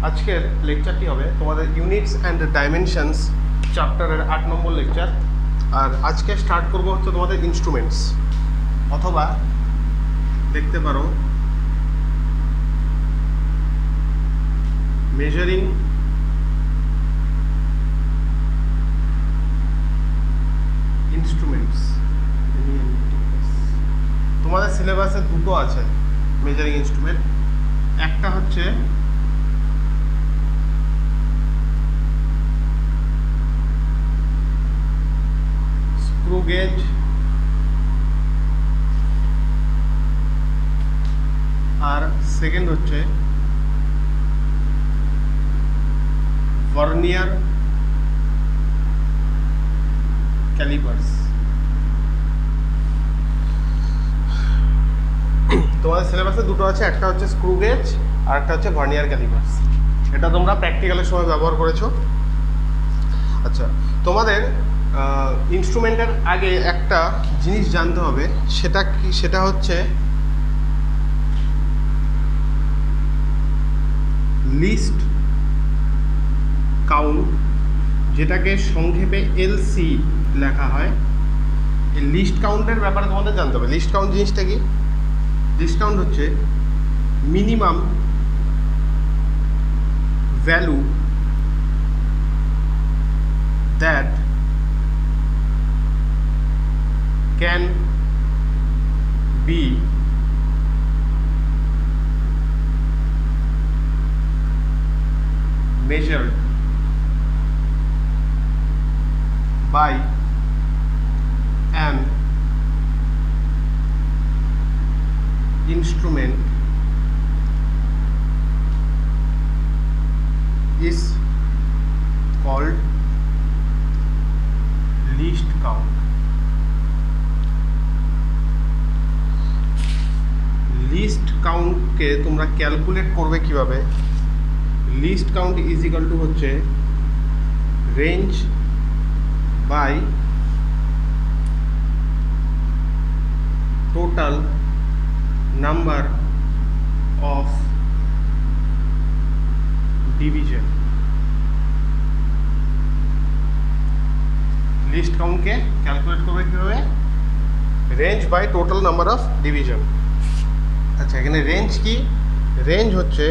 আজকের লেকচারটি হবে তোমাদের ইউনিটস অ্যান্ড ডাইমেনশনস চ্যাপ্টারের 8 নম্বর লেকচার। আর আজকে স্টার্ট করব হচ্ছে তোমাদের ইনস্ট্রুমেন্টস, অথবা দেখতে পারো মেজারিং ইনস্ট্রুমেন্টস। তোমাদের সিলেবাসে দুটো আছে মেজারিং ইনস্ট্রুমেন্ট। একটা হচ্ছে স্ক্রু গেজ, আর সেকেন্ড হচ্ছে ভার্নিয়ার ক্যালিপার্স। তোমাদের সিলেবাসে দুটো আছে, একটা হচ্ছে স্ক্রু গেজ আর একটা হচ্ছে ভার্নিয়ার ক্যালিপার্স। এটা তোমরা প্র্যাকটিক্যালের সময় ব্যবহার করেছো। আচ্ছা, তোমাদের ইনস্ট্রুমেন্টের আগে একটা জিনিস জানতে হবে, সেটা কি? সেটা হচ্ছে লিস্ট কাউন্ট, যেটাকে সংক্ষেপে এলসি লেখা হয়। এই লিস্ট কাউন্টের ব্যাপারে তোমাদের জানতে হবে। লিস্ট কাউন্ট জিনিসটা কি? লিস্ট কাউন্ট হচ্ছে minimum value that can be measured by an instrument is called least count. Least কাউন্টকে তোমরা ক্যালকুলেট করবে কিভাবে? Least count is equal to হচ্ছে range by total number of division. Least কাউন্টকে calculate করবে কিভাবে? Range by total number of division. আচ্ছা, এখানে রেঞ্জ কি? রেঞ্জ হচ্ছে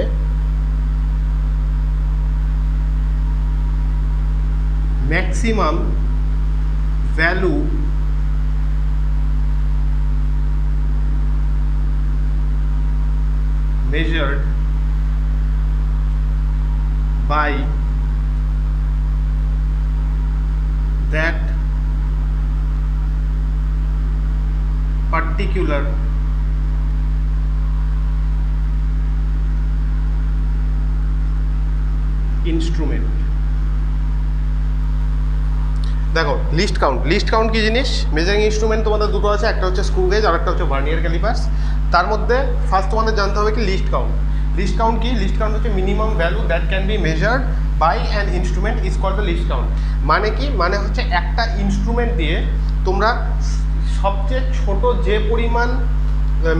maximum value measured by that particular instrument. দেখো, লিস্ট কাউন্ট কি জিনিস? মেজারিং ইনস্ট্রুমেন্ট তোমাদের দুটো আছে, একটা হচ্ছে স্ক্রু গেজ আর একটা হচ্ছে ভার্নিয়ার ক্যালিপার্স। তার মধ্যে ফার্স্ট তোমাদের জানতে হবে কি লিস্ট কাউন্ট। লিস্ট কাউন্ট কি? লিস্ট কাউন্ট হচ্ছে minimum value that can be measured by an instrument is called the least count. মানে কি? মানে হচ্ছে একটা ইনস্ট্রুমেন্ট দিয়ে তোমরা সবচেয়ে ছোট যে পরিমাণ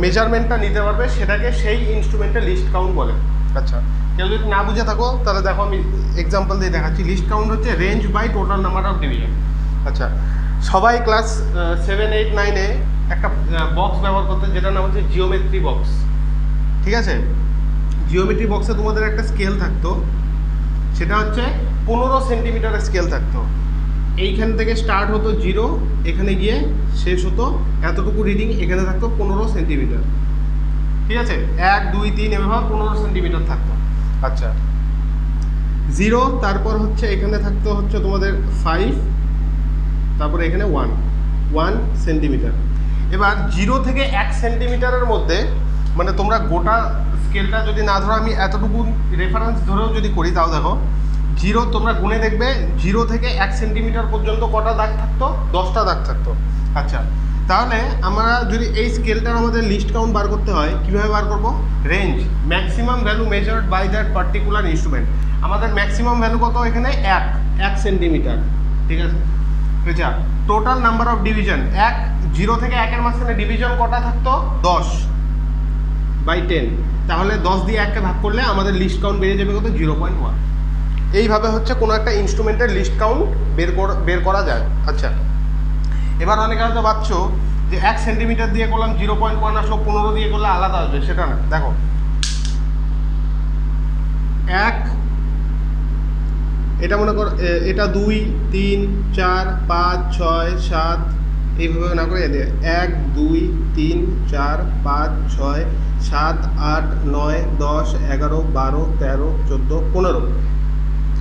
মেজারমেন্টটা নিতে পারবে সেটাকে সেই ইনস্ট্রুমেন্টের লিস্ট কাউন্ট বলে। আচ্ছা, কেউ যদি না বুঝে থাকো তাহলে দেখো আমি এক্সাম্পল দিয়ে দেখাচ্ছি। লিস্ট কাউন্ট হচ্ছে range by total number of division. আচ্ছা, সবাই ক্লাস 7, 8, 9-এ একটা বক্স ব্যবহার করতে, যেটার নাম হচ্ছে জিওমেট্রি বক্স। ঠিক আছে? জিওমেট্রি বক্সে তোমাদের একটা স্কেল থাকতো, সেটা হচ্ছে 15 সেন্টিমিটারের স্কেল থাকতো। এইখান থেকে স্টার্ট হতো 0, এখানে গিয়ে শেষ হতো এতটুকু রিডিং, এখানে থাকতো 15 সেন্টিমিটার। ঠিক আছে? 1, 2, 3 এভাবে 15 সেন্টিমিটার থাকতো। আচ্ছা, 0, তারপর হচ্ছে এখানে থাকতো হচ্ছে তোমাদের 5, তারপরে এখানে 1 সেন্টিমিটার। এবার 0 থেকে 1 সেন্টিমিটারের মধ্যে, মানে তোমরা গোটা স্কেলটা যদি না ধরো, আমি এতটুকু রেফারেন্স ধরেও যদি করি, তাও দেখো 0 তোমরা গুনে দেখবে 0 থেকে 1 সেন্টিমিটার পর্যন্ত কটা দাগ থাকতো? 10টা দাগ থাকতো। আচ্ছা, তাহলে আমরা যদি এই স্কেলটার আমাদের লিস্ট কাউন্ট বার করতে হয়, কীভাবে বার করব? Range maximum value measured by that particular instrument. আমাদের ম্যাক্সিমাম ভ্যালু কত? এখানে 1 সেন্টিমিটার। ঠিক আছে? আচ্ছা, টোটাল নাম্বার অফ ডিভিশন 1, 0 থেকে 1-এর মাঝখানে ডিভিশন কটা থাকতো? 10। 10, তাহলে 10 দিয়ে 1কে ভাগ করলে আমাদের লিস্ট কাউন্ট বেড়ে যাবে কত 0.1। এইভাবে হচ্ছে কোনো একটা ইনস্ট্রুমেন্টের লিস্ট কাউন্ট বের করা যায়। আচ্ছা, এবার অনেকে হয়তো ভাবছো যে 1 সেন্টিমিটার দিয়ে করলাম 0.1 আসলো, 15 দিয়ে করলে আলাদা আসবে, সেটা না। দেখো 1, এটা মনে কর এটা 2, 3, 4, 5, 6, 7 এইভাবে না করে 1, 2, 3, 4, 5, 6, 7, 8, 9, 10, 11, 12, 13, 14, 15।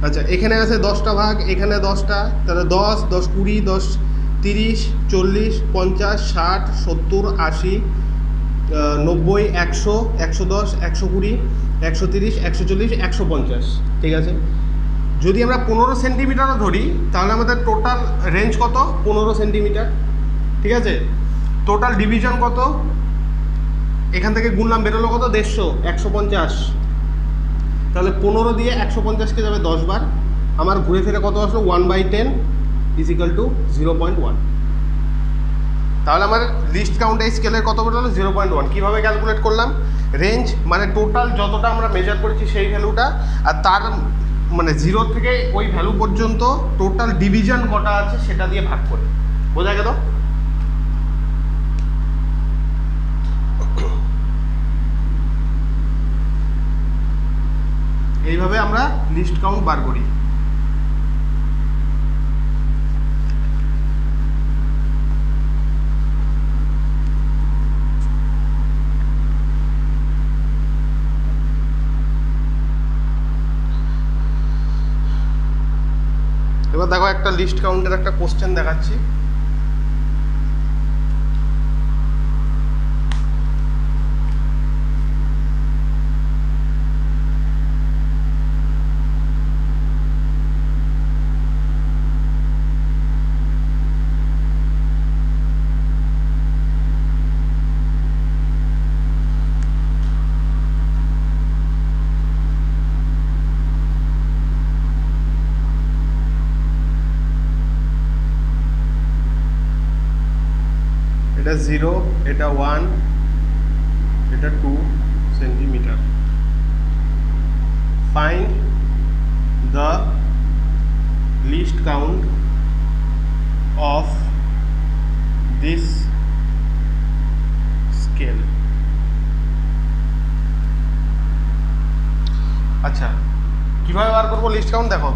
আচ্ছা, এখানে আছে 10টা ভাগ, এখানে 10টা, তাহলে 10, 10, 20, 10, 30, 40, 50, 60, 70, 80, 90, 100, 110, 120, 130, 140, 150। ঠিক আছে, যদি আমরা 15 সেন্টিমিটারও ধরি তাহলে আমাদের টোটাল রেঞ্জ কত 15 সেন্টিমিটার। ঠিক আছে, টোটাল ডিভিশন কত, এখান থেকে গুনলাম বেরোলো কত 150, 150। তাহলে 15 দিয়ে 150কে যাবে 10 বার, আমার ঘুরে ফিরে কত আসলো 1/10 = 0.1। তাহলে আমার লিস্ট কাউন্ট এই স্কেলের কত বেরোলো 0.1। কীভাবে ক্যালকুলেট করলাম, রেঞ্জ মানে টোটাল যতটা আমরা মেজার করেছি সেই ভ্যালুটা, আর তার মানে 0 থেকে ওই ভ্যালু পর্যন্ত টোটাল ডিভিশন কটা আছে সেটা দিয়ে ভাগ করে। বোঝা গেল? এইভাবে আমরা লিস্ট কাউন্ট বার করি। এবার দেখো একটা লিস্ট কাউন্টের একটা কোশ্চেন দেখাচ্ছি। এটা 0, এটা 1, এটা 2 centimetre. Find the least count of this scale. আচ্ছা, কীভাবে বার করবো লিস্ট কাউন্ট? দেখো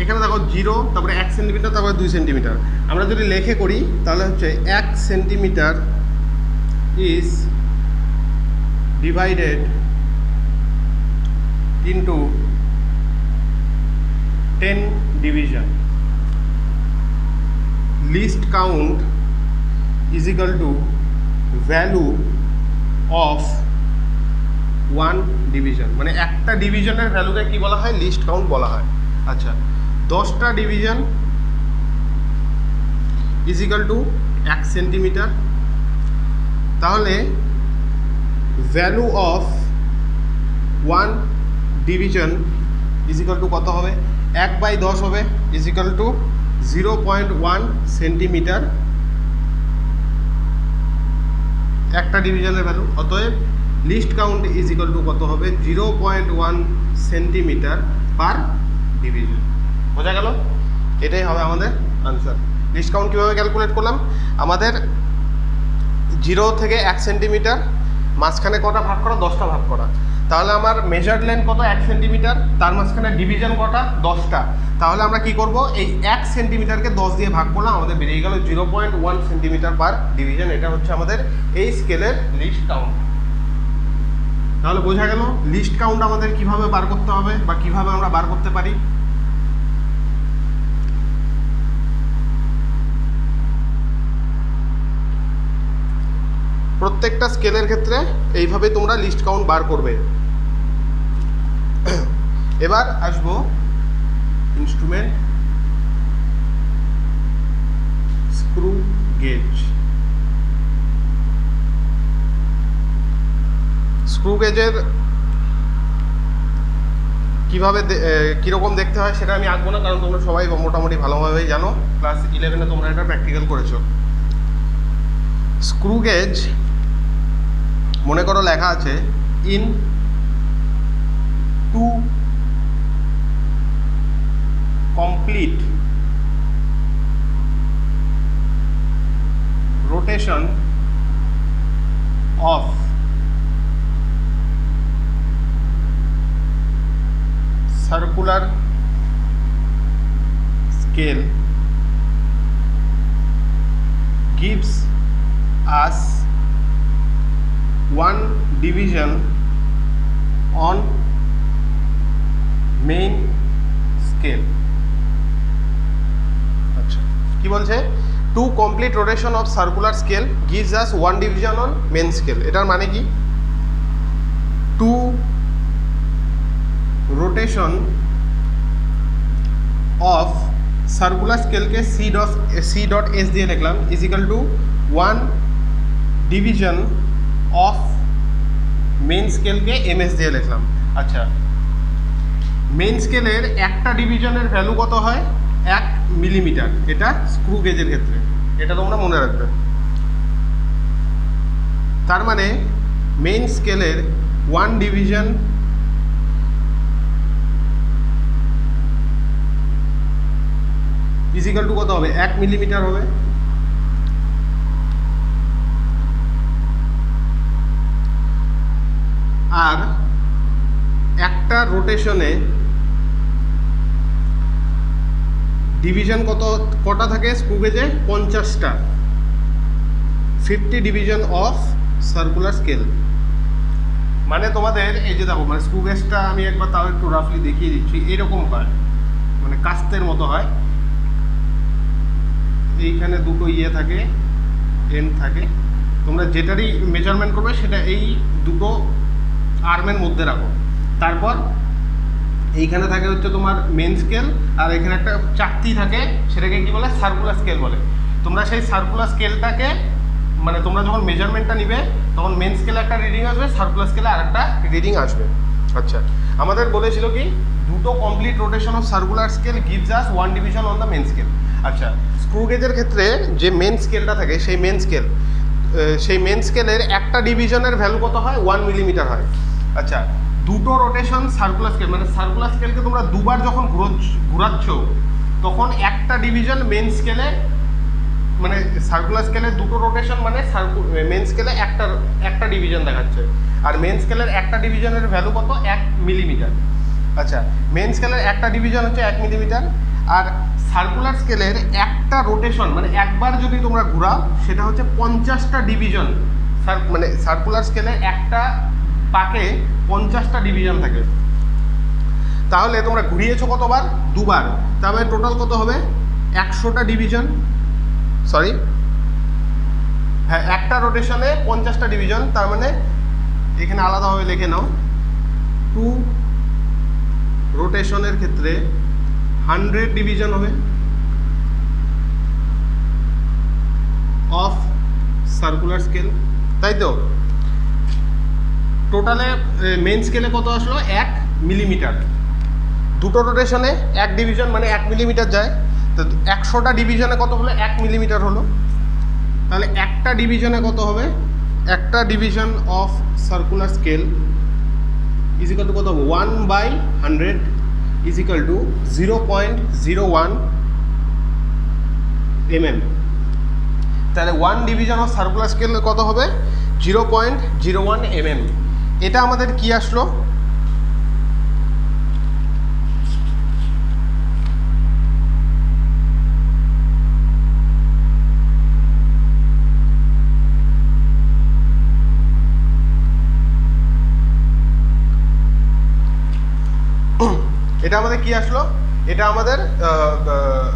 এখানে দেখো 0, তারপরে 1 সেন্টিমিটার, তারপরে 2 সেন্টিমিটার। আমরা যদি লেখে করি তাহলে হচ্ছে 1 centimetre is divided into 10 division. List count is equal to value of 1 division, মানে একটা ডিভিশনের ভ্যালুকে কি বলা হয়? লিস্ট কাউন্ট বলা হয়। আচ্ছা, 10টা division is equal to 1 centimetre. তাহলে value of 1 division is equal to কত হবে? 1/10 হবে, ইজ ইকাল টু 0.1 সেন্টিমিটার একটা ডিভিশনের ভ্যালু। অতএব list count is equal to কত হবে? 0.1 সেন্টিমিটার পার ডিভিশন। বোঝা গেল? এটাই হবে আমাদের আনসার। লিস্ট কাউন্ট কীভাবে ক্যালকুলেট করলাম? আমাদের 0 থেকে 1 সেন্টিমিটার, মাঝখানে কটা ভাগ করা? 10টা ভাগ করা। তাহলে আমার মেজার্ড লেন্থ কত? 1 সেন্টিমিটার, তার মাঝখানে ডিভিশন কটা? 10টা। তাহলে আমরা কি করব? এই 1 সেন্টিমিটারকে 10 দিয়ে ভাগ করলাম, আমাদের বেরিয়ে গেল 0.1 সেন্টিমিটার পার ডিভিশন। এটা হচ্ছে আমাদের এই স্কেলের লিস্ট কাউন্ট। তাহলে বোঝা গেল লিস্ট কাউন্ট আমাদের কিভাবে বার করতে হবে বা কিভাবে আমরা বার করতে পারি। প্রত্যেকটা স্কেলের ক্ষেত্রে এইভাবে তোমরা লিস্ট কাউন্ট বার করবে। এবার আসবো ইনস্ট্রুমেন্ট স্ক্রু গেজ। স্ক্রু গেজের কীভাবে কীরকম দেখতে হয় সেটা আমি আঁকবো না, কারণ তোমরা সবাই মোটামুটি ভালোভাবেই জানো, ক্লাস 11-এ তোমরা এটা প্র্যাকটিক্যাল করেছো। স্ক্রু গেজ মনে করো লেখা আছে in two complete rotation of circular scale gives us one division on main scale. আচ্ছা কি বলছে two complete rotation of circular scale gives us one division on main scale. এটার মানে কি টু রোটেশন অফ সার্কুলার স্কেলকে C dot S দিয়ে লিখলাম is equal to one division of main স্কেলকে এম এস দিয়ে লিখলাম। আচ্ছা মেন স্কেলের একটা ডিভিশনের ভ্যালু কত হয় 1 মিলিমিটার, এটা স্ক্রু গেজের ক্ষেত্রে, এটা তোমরা মনে রাখবে। তার মানে মেইন স্কেলের 1 ডিভিশন ইজিক্যাল টু কত হবে 1 মিলিমিটার হবে। আর একটা রোটেশনে ডিভিশন কটা থাকে স্ক্রু গেজে 50টা, 50 ডিভিশন অফ সার্কুলার স্কেল। মানে তোমাদের এই যে দেখো মানে স্ক্রু গেজটা আমি একবার তাও একটু রাফলি দেখিয়ে দিচ্ছি, এরকম হয় মানে কাস্তের মতো হয়, এইখানে দুটো ইয়ে থাকে এন্ড থাকে, তোমরা যেটারই মেজারমেন্ট করবে সেটা এই দুটো আর্মের মধ্যে রাখো। তারপর এইখানে থাকে হচ্ছে তোমার মেন স্কেল, আর এখানে একটা চাকতি থাকে, সেটাকে কি বলে সার্কুলার স্কেল বলে। তোমরা সেই সার্কুলার স্কেলটাকে মানে তোমরা যখন মেজারমেন্টটা নিবে তখন মেন স্কেলে একটা রিডিং আসবে, সার্কুলার স্কেলে আর একটা রিডিং আসবে। আচ্ছা আমাদের বলেছিল কি দুটো complete rotation of circular scale gives us one division on the main scale. আচ্ছা স্ক্রু গেজের ক্ষেত্রে যে মেন স্কেলটা থাকে সেই মেন স্কেলের একটা ডিভিশনের ভ্যালু কত হয় 1 মিলিমিটার হয়। আচ্ছা দুটো রোটেশন সার্কুলার স্কেল মানে সার্কুলার স্কেলকে তোমরা দুবার যখন ঘোরাচ্ছ তখন একটা ডিভিশন মেন স্কেলে মানে সার্কুলার স্কেলে দুটো রোটেশন মানে মেন স্কেলে একটা ডিভিশন দেখাচ্ছে, আর মেন স্কেলের একটা ডিভিশনের ভ্যালু কত 1 মিলিমিটার। আচ্ছা মেন স্কেলের একটা ডিভিশন হচ্ছে 1 মিলিমিটার, আর সার্কুলার স্কেলের একটা রোটেশন মানে একবার যদি তোমরা ঘোরাও সেটা হচ্ছে 50টা ডিভিশন। মানে সার্কুলার স্কেলে একটা পাকে 50টা ডিভিশন থাকে, তাহলে তোমরা ঘুরিয়েছো কতবার দুবার, তাহলে টোটাল কত হবে 100টা ডিভিশন, সরি হ্যাঁ একটা রোটেশনে 50টা ডিভিশন। তার মানে এখানে আলাদাভাবে লিখে নাও টু রোটেশনের ক্ষেত্রে 100 ডিভিশন হবে অফ সার্কুলার স্কেল, তাই তো? টোটালে মেন স্কেলে কত আসলো 1 মিলিমিটার, দুটো রোটেশনে 1 ডিভিশন মানে 1 মিলিমিটার যায়, তো 100টা ডিভিশনে কত হলো 1 মিলিমিটার হলো। তাহলে একটা ডিভিশনে কত হবে, একটা division of circular scale is equal two কত হবে 1/100 ইজ ইকুয়াল টু 0.01 mm। তাহলে 1 ডিভিশন অফ সার্কুলার স্কেল কত হবে 0.01 mm। এটা আমাদের কি আসলো এটা আমাদের কি আসলো, এটা আমাদের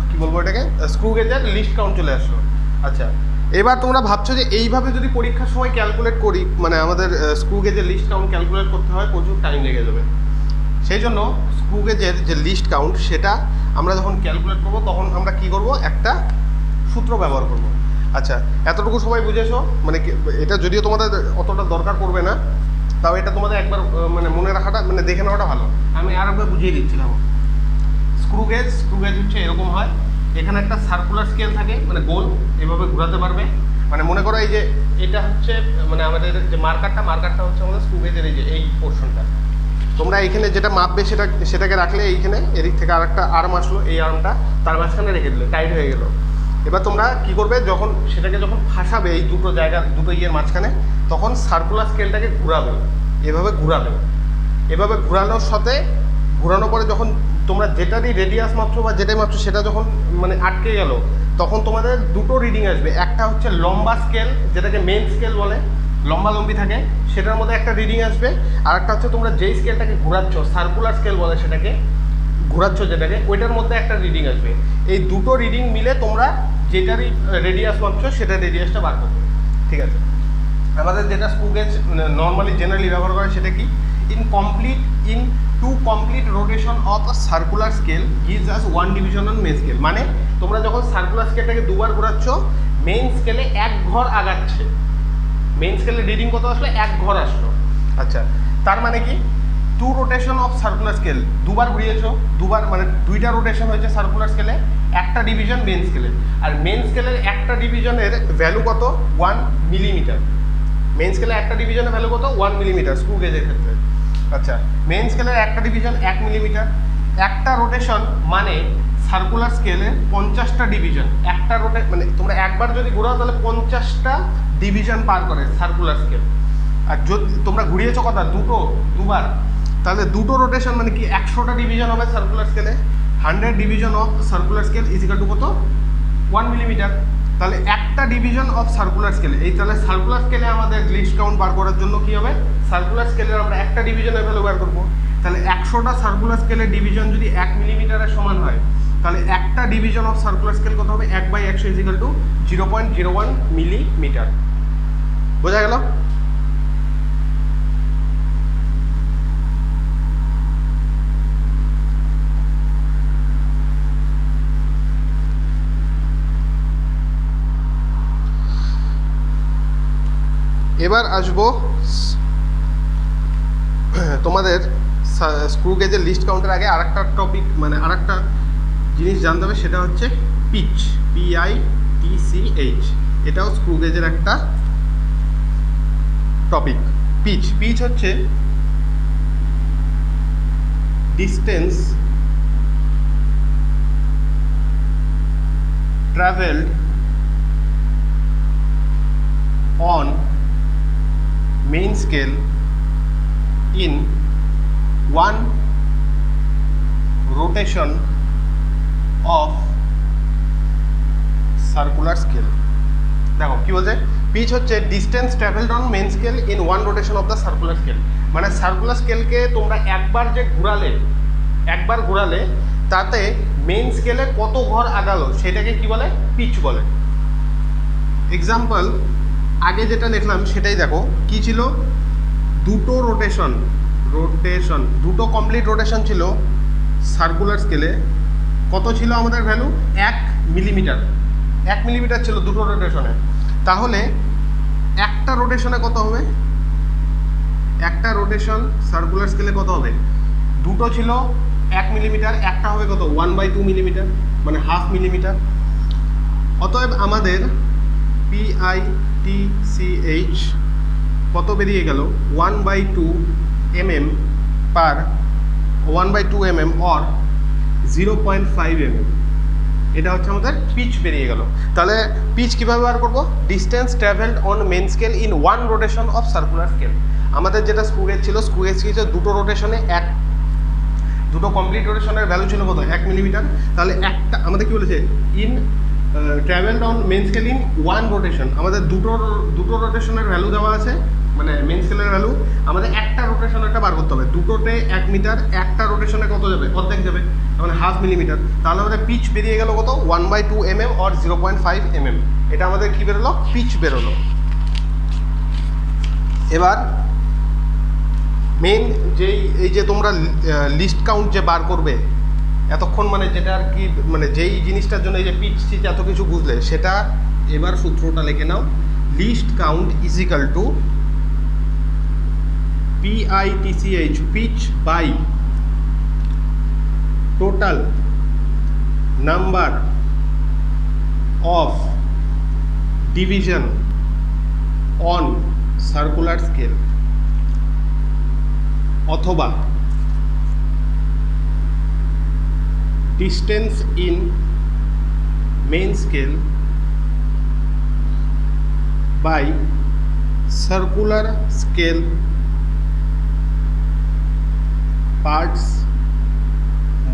কি বলবো এটাকে স্ক্রু গেজের লিস্ট কাউন্ট চলে আসলো। আচ্ছা এবার তোমরা ভাবছো যে এইভাবে যদি পরীক্ষার সময় ক্যালকুলেট করি মানে আমাদের স্ক্রু গেজের লিস্ট কাউন্ট ক্যালকুলেট করতে হয় প্রচুর টাইম লেগে যাবে, সেই জন্য স্ক্রু গেজের যে লিস্ট কাউন্ট সেটা আমরা যখন ক্যালকুলেট করব তখন আমরা কি করব একটা সূত্র ব্যবহার করব। আচ্ছা এতটুকু সবাই বুঝেছো, মানে এটা যদিও তোমাদের অতটা দরকার পড়বে না, তাও এটা তোমাদের একবার মানে মনে রাখাটা মানে দেখে নেওয়াটা ভালো। আমি আর একবার বুঝিয়ে দিচ্ছিলাম। স্ক্রু গেজ হচ্ছে এরকম হয়, এখানে একটা সার্কুলার স্কেল থাকে মানে গোল এভাবে ঘোরাতে পারবে, মানে মনে করো এই যে এটা হচ্ছে মানে আমাদের যে মার্কারটা হচ্ছে আমাদের স্ক্রু গেজের এই যে এই পোর্শনটা। তোমরা এইখানে যেটা মাপবে সেটাকে রাখলে এইখানে এদিক থেকে আরেকটা আর্ম আসলো, এই আর্মটা তার মাঝখানে রেখে দিলে টাইট হয়ে গেল। এবার তোমরা কি করবে, যখন ফাঁসাবে এই দুটো ইয়ের মাঝখানে, তখন সার্কুলার স্কেলটাকে ঘুরাবে, এভাবে ঘুরানোর সাথে ঘুরানোর পরে যখন তোমরা যেটারই রেডিয়াস মাপছো বা যেটাই মাপছো সেটা যখন মানে আটকে গেল, তখন তোমাদের দুটো রিডিং আসবে। একটা হচ্ছে লম্বা স্কেল, যেটাকে মেন স্কেল বলে, লম্বি থাকে, সেটার মধ্যে একটা রিডিং আসবে। আর একটা হচ্ছে তোমরা যেই স্কেলটাকে ঘোরাচ্ছ, সার্কুলার স্কেল বলে সেটাকে, যেটাকে ওইটার মধ্যে একটা রিডিং আসবে। এই দুটো রিডিং মিলে তোমরা যেটারই রেডিয়াস মাপছো সেটা রেডিয়াসটা বার করবে। ঠিক আছে, আমাদের যেটা স্ক্রু গেজ নর্মালি জেনারেলি ব্যবহার করে সেটা কি, in two complete rotation of a circular scale gives us one division on main scale. মানে তোমরা যখন সার্কুলার স্কেলটাকে দুবার ঘোরাচ্ছ, মেইন স্কেলে এক ঘর আগাচ্ছে, মেইন স্কেলের রিডিং কত আসলে এক ঘর আসলো। আচ্ছা, তার মানে কি, two rotation of circular scale, দুবার ঘুরিয়েছো, দুবার মানে দুইটা রোটেশন হয়েছে সার্কুলার স্কেলে, একটা ডিভিশন মেন স্কেলে। আর মেন স্কেলের একটা ডিভিশনের ভ্যালু কত, 1 মিলিমিটার। মেন স্কেলের একটা ডিভিশনের ভ্যালু কত, 1 মিলিমিটার স্ক্রু গেজের ক্ষেত্রে। আচ্ছা, মেন স্কেলের একটা ডিভিশন 1 মিলিমিটার। একটা রোটেশন মানে সার্কুলার স্কেলে 50টা ডিভিশন। একটা মানে তোমরা একবার যদি ঘোরাও তাহলে 50টা ডিভিশন পার করে সার্কুলার স্কেল। আর যদি তোমরা ঘুরিয়েছো কথা দুবার, তাহলে দুটো রোটেশন মানে কি 100টা ডিভিশন হবে সার্কুলার স্কেলে। 100 division of circular scale is equal two কত, 1 মিলিমিটার। তাহলে একটা ডিভিশন অফ সার্কুলার স্কেলে, এই তাহলে সার্কুলার স্কেলে আমাদের লিস্ট কাউন্ট বার করার জন্য কি হবে, সার্কুলার স্কেলের আমরা একটা ডিভিশনের ভ্যালু বার করবো। তাহলে 100টা সার্কুলার স্কেলের ডিভিশন যদি 1 মিলিমিটারের সমান হয়, তাহলে একটা ডিভিশন অফ সার্কুলার স্কেল কত হবে, 1/100 ইজ ইকুয়াল টু 0.01 মিলিমিটার। বোঝা গেল? এবার আসবো তোমাদের স্ক্রু গেজের লিস্ট কাউন্টের আগে আরেকটা টপিক, মানে আরেকটা জিনিস জানতে হবে, সেটা হচ্ছে পিচ, PITCH। এটাও স্ক্রু গেজের একটা টপিক। পিচ হচ্ছে distance travelled on main scale in one rotation of circular scale। দেখো কি বলছে, পিচ হচ্ছে distance travelled on main scale in one rotation of the circular scale. মানে সার্কুলার স্কেলকে তোমরা একবার ঘোরালে তাতে মেন স্কেলে কত ঘর আগালো সেটাকে কি বলে, পিচ বলে। এক্সাম্পল আগে যেটা লিখলাম সেটাই দেখো কি ছিল, দুটো দুটো কমপ্লিট রোটেশন ছিল সার্কুলার স্কেলে। কত ছিল আমাদের ভ্যালু, 1 মিলিমিটার। 1 মিলিমিটার ছিল দুটো রোটেশনে। তাহলে একটা রোটেশনে কত হবে, একটা রোটেশন সার্কুলার স্কেলে কত হবে, দুটো ছিল 1 মিলিমিটার, একটা হবে কত, 1/2 মিলিমিটার, মানে হাফ মিলিমিটার। অতএব আমাদের PITCH কত বেরিয়ে গেল, 1/2 mm per 1/2 mm or 0.5 mm। এটা হচ্ছে আমাদের পিচ বেরিয়ে গেল। তাহলে পিচ কীভাবে বার করবো, distance travelled on main scale in one rotation of circular scale. আমাদের যেটা স্ক্রু গেজ ছিল, দুটো রোটেশনে দুটো কমপ্লিট রোটেশনের ভ্যালু ছিল কত, 1 মিলিমিটার। তাহলে একটা আমাদের কি বলেছে, in travelled on main scale in one rotation, আমাদের দুটো রোটেশনের ভ্যালু দেওয়া আছে, মানে মেন স্কেলের ভ্যালু আমাদের একটা রোটেশনেরটা বার করতে হবে। দুটোতে 1 মিটার, একটা রোটেশনে কত যাবে, অর্ধেক যাবে, মানে হাফ মিলিমিটার। তাহলে আমাদের পিচ বেরিয়ে গেল কত, 1/2 mm অর 0.5 mm। এটা আমাদের কি বেরোলো, পিচ বেরোলো। এবার মেন এই যে তোমরা লিস্ট কাউন্ট যে বার করবে এতক্ষণ, মানে যেটা আর কি, মানে যেই জিনিসটার জন্য এই যে পিচ এত কিছু বুঝলে, সেটা এবার সূত্রটা লিখে নাও, least count is equal to PITCH, pitch by total number of division on circular scale অথবা distance in main scale by circular scale parts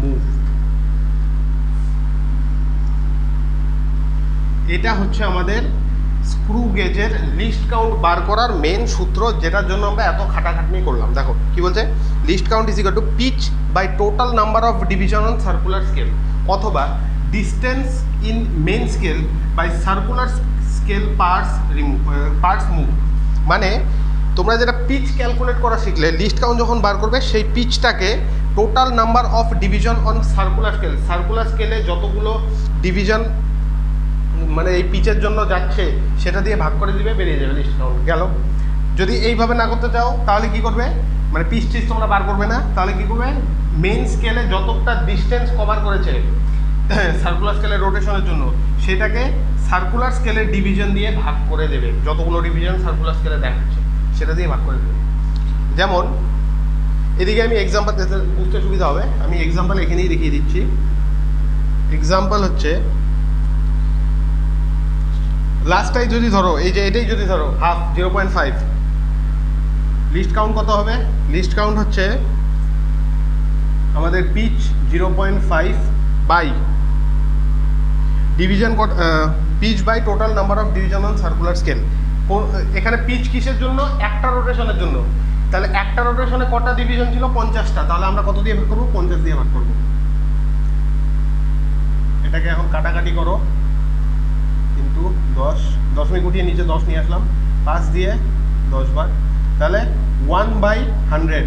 move. এটা হচ্ছে আমাদের স্ক্রু গেজের লিস্ট কাউন্ট বার করার মেন সূত্র, যেটার জন্য আমরা এত খাটাখাটনি করলাম। দেখো কি বলছে, least count is equal to pitch by total number of division on circular scale অথবা distance in main scale by circular scale parts move. মানে তোমরা যেটা পিচ ক্যালকুলেট করা শিখলে, লিস্ট কাউন্ট যখন বার করবে সেই পিচটাকে total number of division on circular স্কেলে যতগুলো ডিভিশন মানে এই পিচের জন্য যাচ্ছে সেটা দিয়ে ভাগ করে দিবে, বেরিয়ে যাবে লিস্ট কাউন্ট। গেল। যদি এইভাবে না করতে চাও তাহলে কি করবে, মানে পিচ টিচ তোমরা বার করবে না, তাহলে কি করবে, মেইন স্কেলে যতটা ডিস্টেন্স কভার করেছে সার্কুলার স্কেলের রোটেশনের জন্য সেটাকে সার্কুলার স্কেলের ডিভিশন দিয়ে ভাগ করে দেবে। যতগুলো ডিভিশন সার্কুলার স্কেলে দেখাচ্ছে সেটা দিয়ে ভাগ করে দেবে। যেমন এদিকে আমি এক্সাম্পল বুঝতে সুবিধা হবে, আমি এক্সাম্পল এখানেই দেখিয়ে দিচ্ছি। এক্সাম্পল হচ্ছে লাস্টটাই যদি ধরো, এই যে এটাই যদি ধরো হাফ 0.5, লিস্ট কাউন্ট কত হবে? লিস্ট কাউন্ট হচ্ছে আমাদের pitch 0.5 by division pitch by total number of division on circular scale. এখানে পিচ কিসের জন্য? একটা রোটেশনের জন্য। তাহলে একটা রোটেশনে কটা ডিভিশন ছিল? 50টা। তাহলে আমরা কত দিয়ে ভাগ করবো? 50 দিয়ে ভাগ করবো। এটাকে এখন কাটাকাটি করো, কিন্তু 10 মিনিট উঠিয়ে নিচে 10 নিয়ে আসলাম, 5 দিয়ে 10 বার, তাহলে 1/100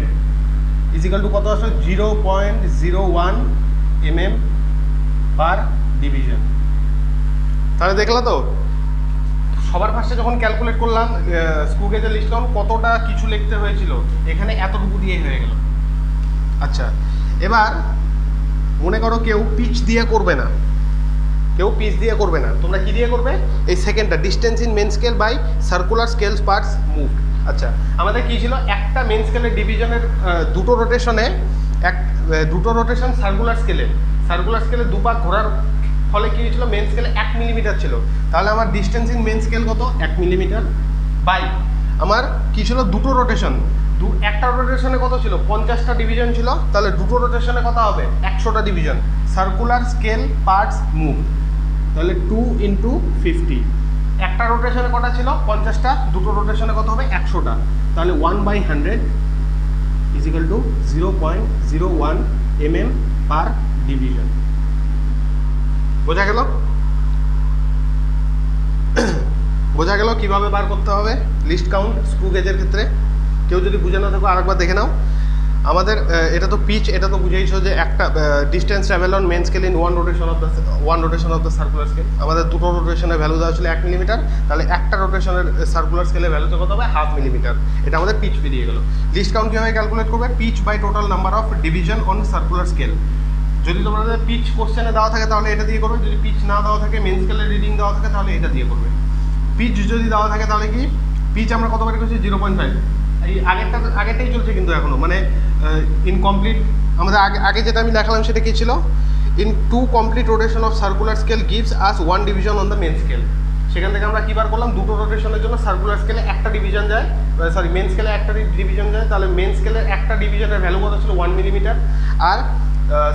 ইজিক্যাল টু কত আসলে? 0.01 mm পার ডিভিশন। তাহলে দেখলো তো সবার ফার্স্টে যখন ক্যালকুলেট করলাম স্ক্রু গেজের লিস্ট কাউন্ট কতটা কিছু লিখতে হয়েছিল, এখানে এতটুকু দিয়ে হয়ে গেল। আচ্ছা, এবার মনে করো কেউ পিচ দিয়ে করবে না, তোমরা কি দিয়ে করবে? এই সেকেন্ডটা, distance in main scale by circular scale parts move. আচ্ছা, আমাদের কি ছিল? একটা মেন স্কেলের ডিভিশনের দুটো রোটেশন সার্কুলার স্কেলে দুবার ঘোরার ফলে কি হয়েছিল? মেন স্কেলে 1 মিলিমিটার ছিল। তাহলে আমার ডিস্টেন্স ইন মেন স্কেল কত? 1 মিলিমিটার বাই আমার কি ছিল? দুটো রোটেশন। একটা রোটেশনে কত ছিল? 50টা ডিভিশন ছিল। তাহলে দুটো রোটেশনে কত হবে? 100টা division. Circular scale parts move, তাহলে 2 × 50। একটা রোটেশনে কটা ছিল? 50টা। দুটো রোটেশনে কত হবে? 100টা। তাহলে 1/100 is equal to 0.01 mm per division. বোঝা গেল? বোঝা গেল কিভাবে বার করতে হবে লিস্ট কাউন্ট স্ক্রু গেজের ক্ষেত্রে? কেউ যদি বুঝে না থাকো আরেকবার দেখে নাও। আমাদের এটা তো পিচ, এটা তো বুঝেইছো যে একটা distance travel on main scale in one rotation of the circular scale. আমাদের দুটো রোটেশনের ভ্যালু দেওয়া ছিল 1 মিলিমিটার, তাহলে একটা রোটেশনের সার্কুলার স্কেলের ভ্যালুতে কত হবে? 1/2 মিলিমিটার। এটা আমাদের পিচ বেরিয়ে গেল। লিস্ট কাউন্ট কীভাবে ক্যালকুলেট করবে? Pitch by total number of division on circular scale. যদি তোমাদের পিচ কোশ্চেনে দেওয়া থাকে তাহলে এটা দিয়ে করবে, যদি পিচ না দেওয়া থাকে, মেন স্কেলের রিডিং দেওয়া থাকে, তাহলে এটা দিয়ে করবে। পিচ যদি দেওয়া থাকে তাহলে কি পিচ আমরা কত বের করছি? 0.5। এই আগেরটাই চলছে কিন্তু এখনও, মানে ইনকমপ্লিট। আমাদের আগে যেটা আমি দেখালাম সেটা কী ছিল? In 2 complete rotation of circular scale gives us 1 division on the main scale. সেখান থেকে আমরা কী বার করলাম? দুটো রোটেশনের জন্য সার্কুলার স্কেলে একটা ডিভিশন যায়, মেন স্কেলে একটা ডিভিশন যায়। তাহলে মেন স্কেলের একটা ডিভিশনের ভ্যালু কত ছিল? 1 মিলিমিটার। আর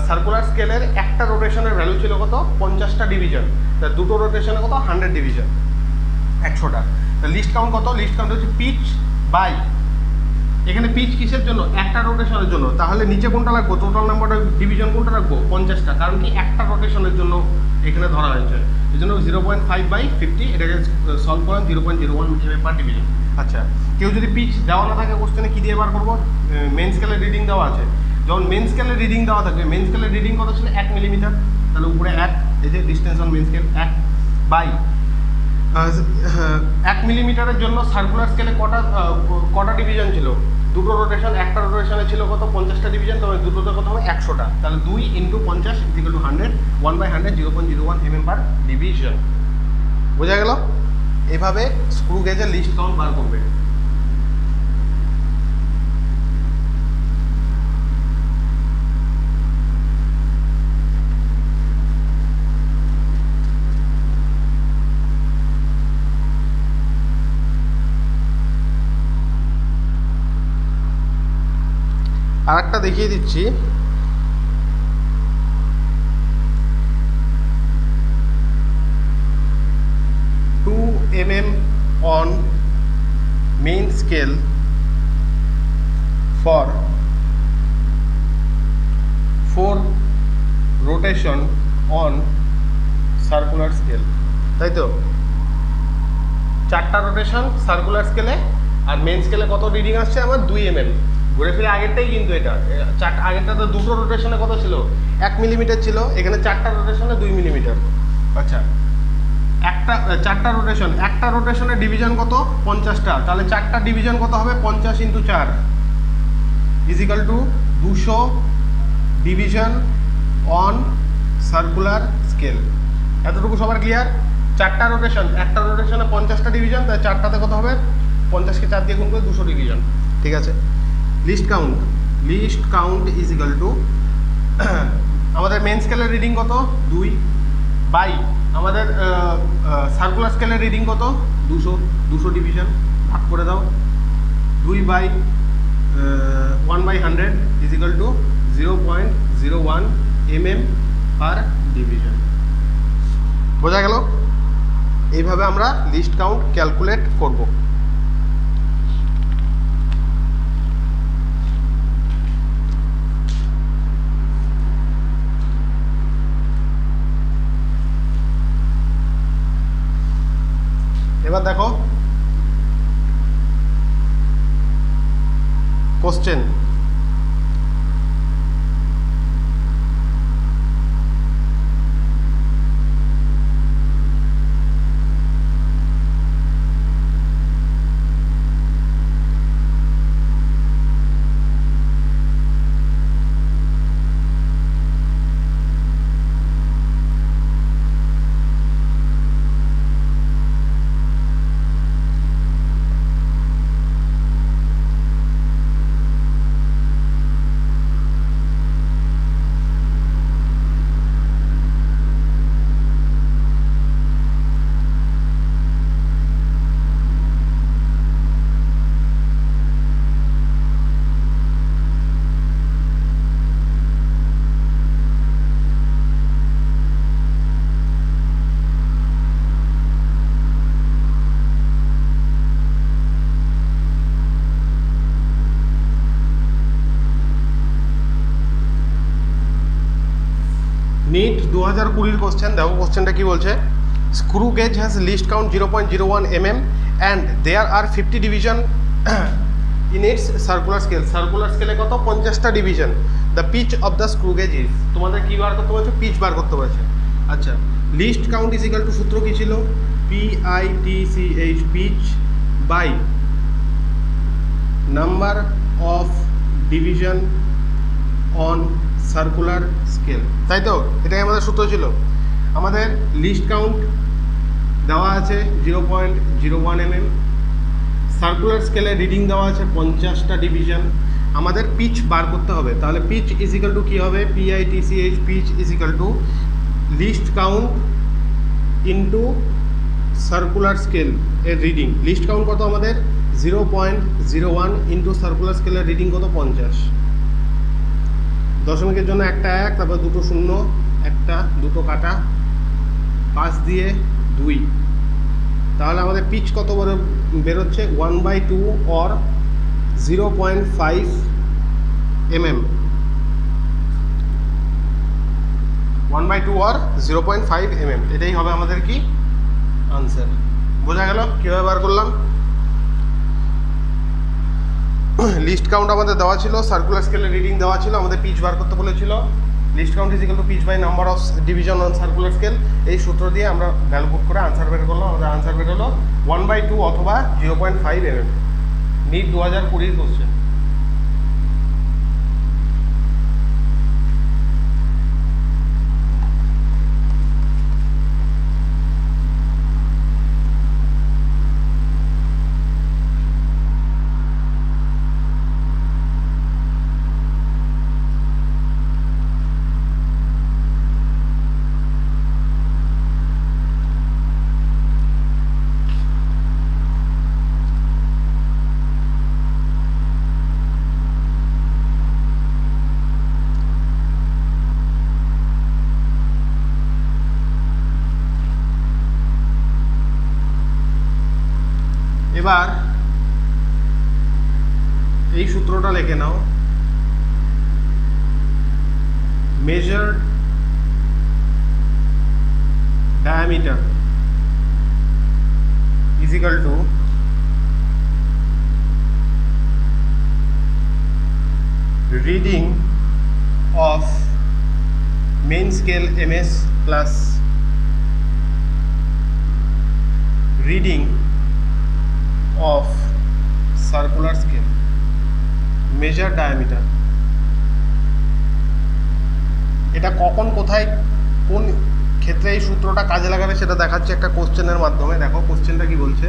সার্কুলার স্কেলের একটা রোটেশনের ভ্যালু ছিল কত? 50টা ডিভিশন। তা দুটো রোটেশনে কত? 100 ডিভিশন, 100টা। লিস্ট কাউন্ট কত? লিস্ট কাউন্ট হচ্ছে পিচ বাই, এখানে পিচ কিসের জন্য? একটা রোটেশনের জন্য। তাহলে নিচে কোনটা রাখবো? টোটাল নাম্বার অফ ডিভিশন কোনটা রাখবো? 50টা। কারণ কি একটা রোটেশনের জন্য এখানে ধরা হয়েছে, এই জন্য 0.5/50। এটাকে সলভ করেন 0.01 mm পার ডিভিশন। আচ্ছা, কেউ যদি পিচ দেওয়া না থাকে কোশ্চেনে, কী দিয়ে বার করবো? মেন স্কেলের রিডিং দেওয়া আছে। যখন মেন স্কেলের রিডিং দেওয়া থাকবে, মেন স্কেলের রিডিং কত ছিল? 1 মিলিমিটার। তাহলে উপরে 1, এই যে distance on main scale 1 by 1 মিলিমিটারের জন্য সার্কুলার স্কেলে কটা ডিভিশন ছিল? দুটো রোটেশন। একটা রোটেশনে ছিল কত? 50টা ডিভিশন। তবে দুটোতে কত হবে? 100টা। তাহলে 2 × 50 = 100, 1/100 0.01 mm পার ডিভিশন। বোঝা গেল? এভাবে স্ক্রু গেজের লিস্ট কাউন্ট বার করবে। আর একটা দেখিয়ে দিচ্ছি, 2 mm on main scale for 4 rotation on circular scale, তাই তো? 4টা রোটেশন সার্কুলার স্কেলে, আর মেন স্কেলে কত রিডিং আসছে আমার 2 mm। ঘুরে ফিরে আগেরটাই কিন্তু এটা আগেরটাতে দুটো রোটেশনে কত ছিল, 1 মিলিমিটার ছিল, এখানে 4টা রোটেশনে 2 মিলিমিটার। আচ্ছা, একটা 4টা রোটেশন, একটা রোটেশনের ডিভিশন কত 50টা, তাহলে 4টা ডিভিশন কত হবে 50 × 4 is equal to 200 division on circular scale. এতটুকু সবার ক্লিয়ার? 4টা রোটেশন, একটা রোটেশনে 50টা ডিভিশন, তাই 4টাতে কত হবে 50কে 4 দিয়ে গুণ করে 200 ডিভিশন। ঠিক আছে, least count is equal two আমাদের মেন স্কেলের রিডিং কত 2 বাই আমাদের সার্কুলার স্কেলের রিডিং কত 200 ডিভিশন, ভাগ করে দাও 2 by 1/100 is equal to 0.01 mm per division. বোঝা গেল? এইভাবে আমরা লিস্ট কাউন্ট ক্যালকুলেট করব। এবার দেখো কোশ্চেন, নিট 2020 কোশ্চেন। দেখো কোশ্চেনটা কি বলছে, screw gauge has least count 0.01 mm and there are 50 division in its circular scale. Circular স্কেলে কত 50টা division. The pitch of the screw gauge is, তোমাদের কী বার করতে বলছে, পিচ বার করতে বলছে। আচ্ছা, least count is equal to সূত্র কী ছিল, PITCH pitch by number of division on circular scale, তাই তো? এটাই আমাদের সূত্র ছিল। আমাদের লিস্ট কাউন্ট দেওয়া আছে 0.01 mm, সার্কুলার স্কেলে রিডিং দেওয়া আছে 50টা ডিভিশন। আমাদের পিচ বার করতে হবে, তাহলে পিচ ইজ ইকাল টু কী হবে, PITCH pitch is equal to least count into circular scale এর রিডিং। লিস্ট কাউন্ট কত আমাদের 0.01 ইন্টু সার্কুলার স্কেলের রিডিং কত 50। দশমিকের জন্য একটা 1, তারপর দুটো 0, একটা দুটো কাটা, 5 দিয়ে 2, তাহলে আমাদের পিচ কত বড় বেরোচ্ছে 1/2 অর 0.5 mm। 1/2 অর 0.5 mm, এটাই হবে আমাদের কি আনসার। বোঝা গেল কীভাবে বার করলাম? লিস্ট কাউন্ট আমাদের দেওয়া ছিল, সার্কুলার স্কেলের রিডিং দেওয়া ছিল, আমাদের পিচ বার করতে বলেছিল। Least count is equal to pitch by number of division on circular scale. এই সূত্র দিয়ে আমরা ভ্যালু পুট করে আনসার বের করলাম। আমাদের আনসার বের হলো 1/2 অথবা 0.5 mm। NEET 2020 question. এবার এই সূত্রটা লিখে নাও, measured diameter is equal to reading of main scale ms plus reading of circular scale measured diameter। এটা কখন কোথায় কোন ক্ষেত্রে এই সূত্রটা কাজে লাগাবে সেটা দেখাচ্ছে একটা কোশ্চেনের মাধ্যমে। দেখো কোশ্চেনটা কি বলছে,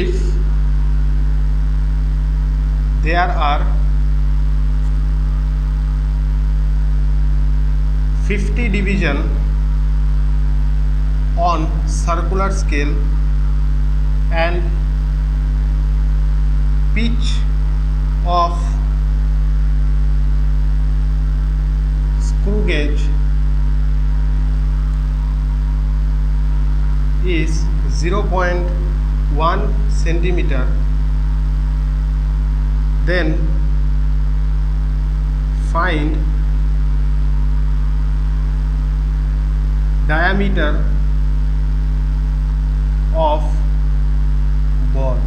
if there are 50 division on circular scale and pitch of screw gauge is 0.1 centimeter, then find diameter of ball।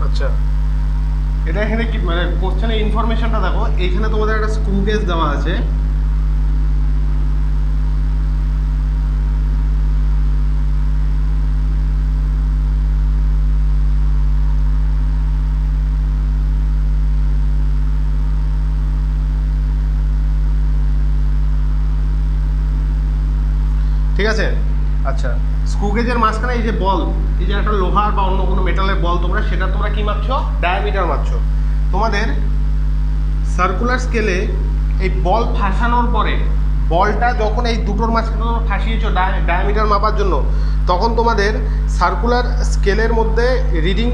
আচ্ছা, এটা এখানে কি মানে কোশ্চেনের ইনফরমেশনটা দেখো, এইখানে তোমাদের একটা স্ক্রু গেজ দেওয়া আছে, ঠিক আছে। আচ্ছা, স্ক্রু গেজের মাঝখানে এই যে বল, এই যে একটা লোহার বা অন্য কোনো মেটালের বল, তোমরা কি মাপছো? ডায়ামিটার মাপছো। তোমাদের সার্কুলার স্কেলে এই বল ফাঁসানোর পরে বলটা যখন এই দুটোর মাঝখানে তোমরা ফাঁসিয়েছো ডায়ামিটার মাপার জন্য, তখন তোমাদের সার্কুলার স্কেলের মধ্যে রিডিং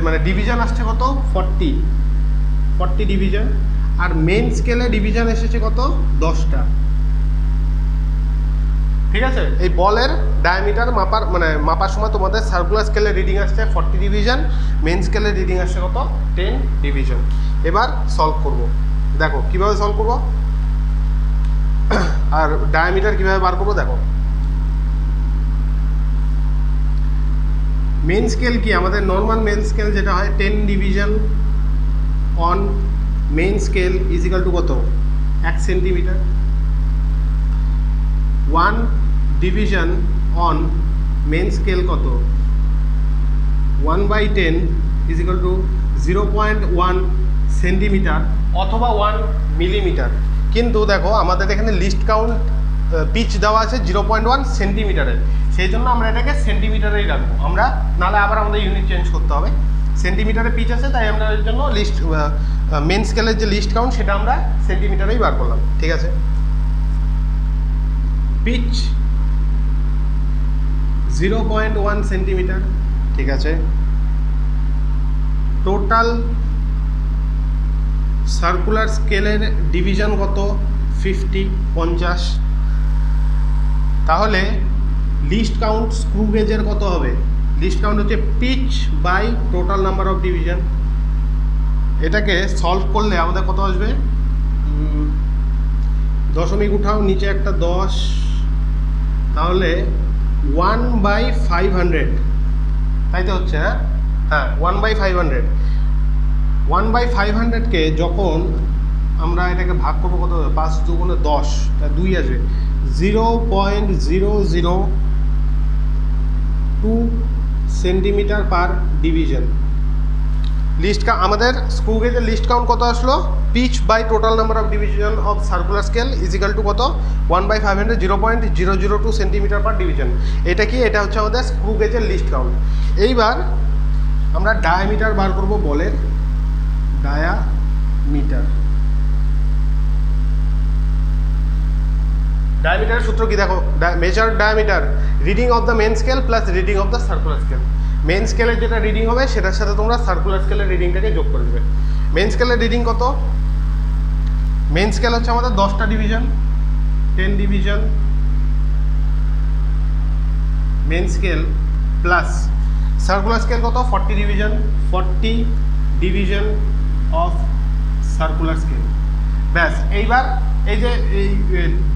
মানে ডিভিশন আসছে কত? 40 ডিভিশন। আর মেন স্কেলে ডিভিশন এসেছে কত? 10টা। ঠিক আছে, এই বলের ডায়ামিটার মাপার সময় তোমাদের সার্কুলার স্কেলের রিডিং আসছে 40 ডিভিশন, মেন স্কেলের রিডিং আসছে কত? 10 ডিভিশন। এবার সলভ করব, দেখো কিভাবে সলভ করব আর ডায়ামিটার কিভাবে বার করবো। দেখো মেন স্কেল কি, আমাদের নর্মাল মেন স্কেল যেটা হয় 10 division on main scale is equal to কত? 1 centimetre. 1 division on main scale কত? 1/10 ইজ ইকাল টু 0.1 সেন্টিমিটার অথবা 1 মিলিমিটার। কিন্তু দেখো আমাদের এখানে লিস্ট কাউন্ট পিচ দেওয়া আছে 0.1 সেন্টিমিটারের, সেই জন্য আমরা এটাকে সেন্টিমিটারেই রাখবো। আমরা নাহলে আবার আমাদের ইউনিট চেঞ্জ করতে হবে। সেন্টিমিটারে পিচ আছে, তাই আমরা এর জন্য লিস্ট মেন স্কেলের যে লিস্ট কাউন্ট সেটা আমরা সেন্টিমিটারেই বার করলাম। ঠিক আছে, পিচ 0.1 সেন্টিমিটার। ঠিক আছে, টোটাল সার্কুলার স্কেলের ডিভিশন কত? 50। তাহলে লিস্ট কাউন্ট স্ক্রু গেজের কত হবে? লিস্ট কাউন্ট হচ্ছে pitch by total number of division. এটাকে সলভ করলে আমাদের কত আসবে? দশমিক উঠাও, নিচে একটা 10, তাহলে 1/500, তাই তো হচ্ছে? হ্যাঁ 1/500। 1/500কে যখন আমরা এটাকে ভাগ করবো কত? 5 দুগুণে 10, তা 2 আসবে। 0.002 সেন্টিমিটার পার ডিভিশন। আমাদের স্ক্রু গেজের লিস্ট কাউন্ট কত আসলো, pitch by total number of division of circular scale is equal to কত 1/500 0.002 সেন্টিমিটার পার ডিভিশন। এটা কি, এটা হচ্ছে আমাদের স্ক্রু গেজের লিস্ট কাউন্ট। এইবার আমরা ডায়ামিটার বার করব বলের, ডায়ামিটারের সূত্র কি দেখো, measure diameter reading of the main scale plus reading of the circular scale. Main স্কেলের যেটা রিডিং হবে সেটার সাথে তোমরা সার্কুলার স্কেলের রিডিংটাকে যোগ করে দেবে। মেন স্কেলের রিডিং কত, মেন স্কেল হচ্ছে আমাদের 10টা division, 10 division main scale plus circular scale কত 40 division, 40 division of circular scale. ব্যাস, এইবার এই যে এই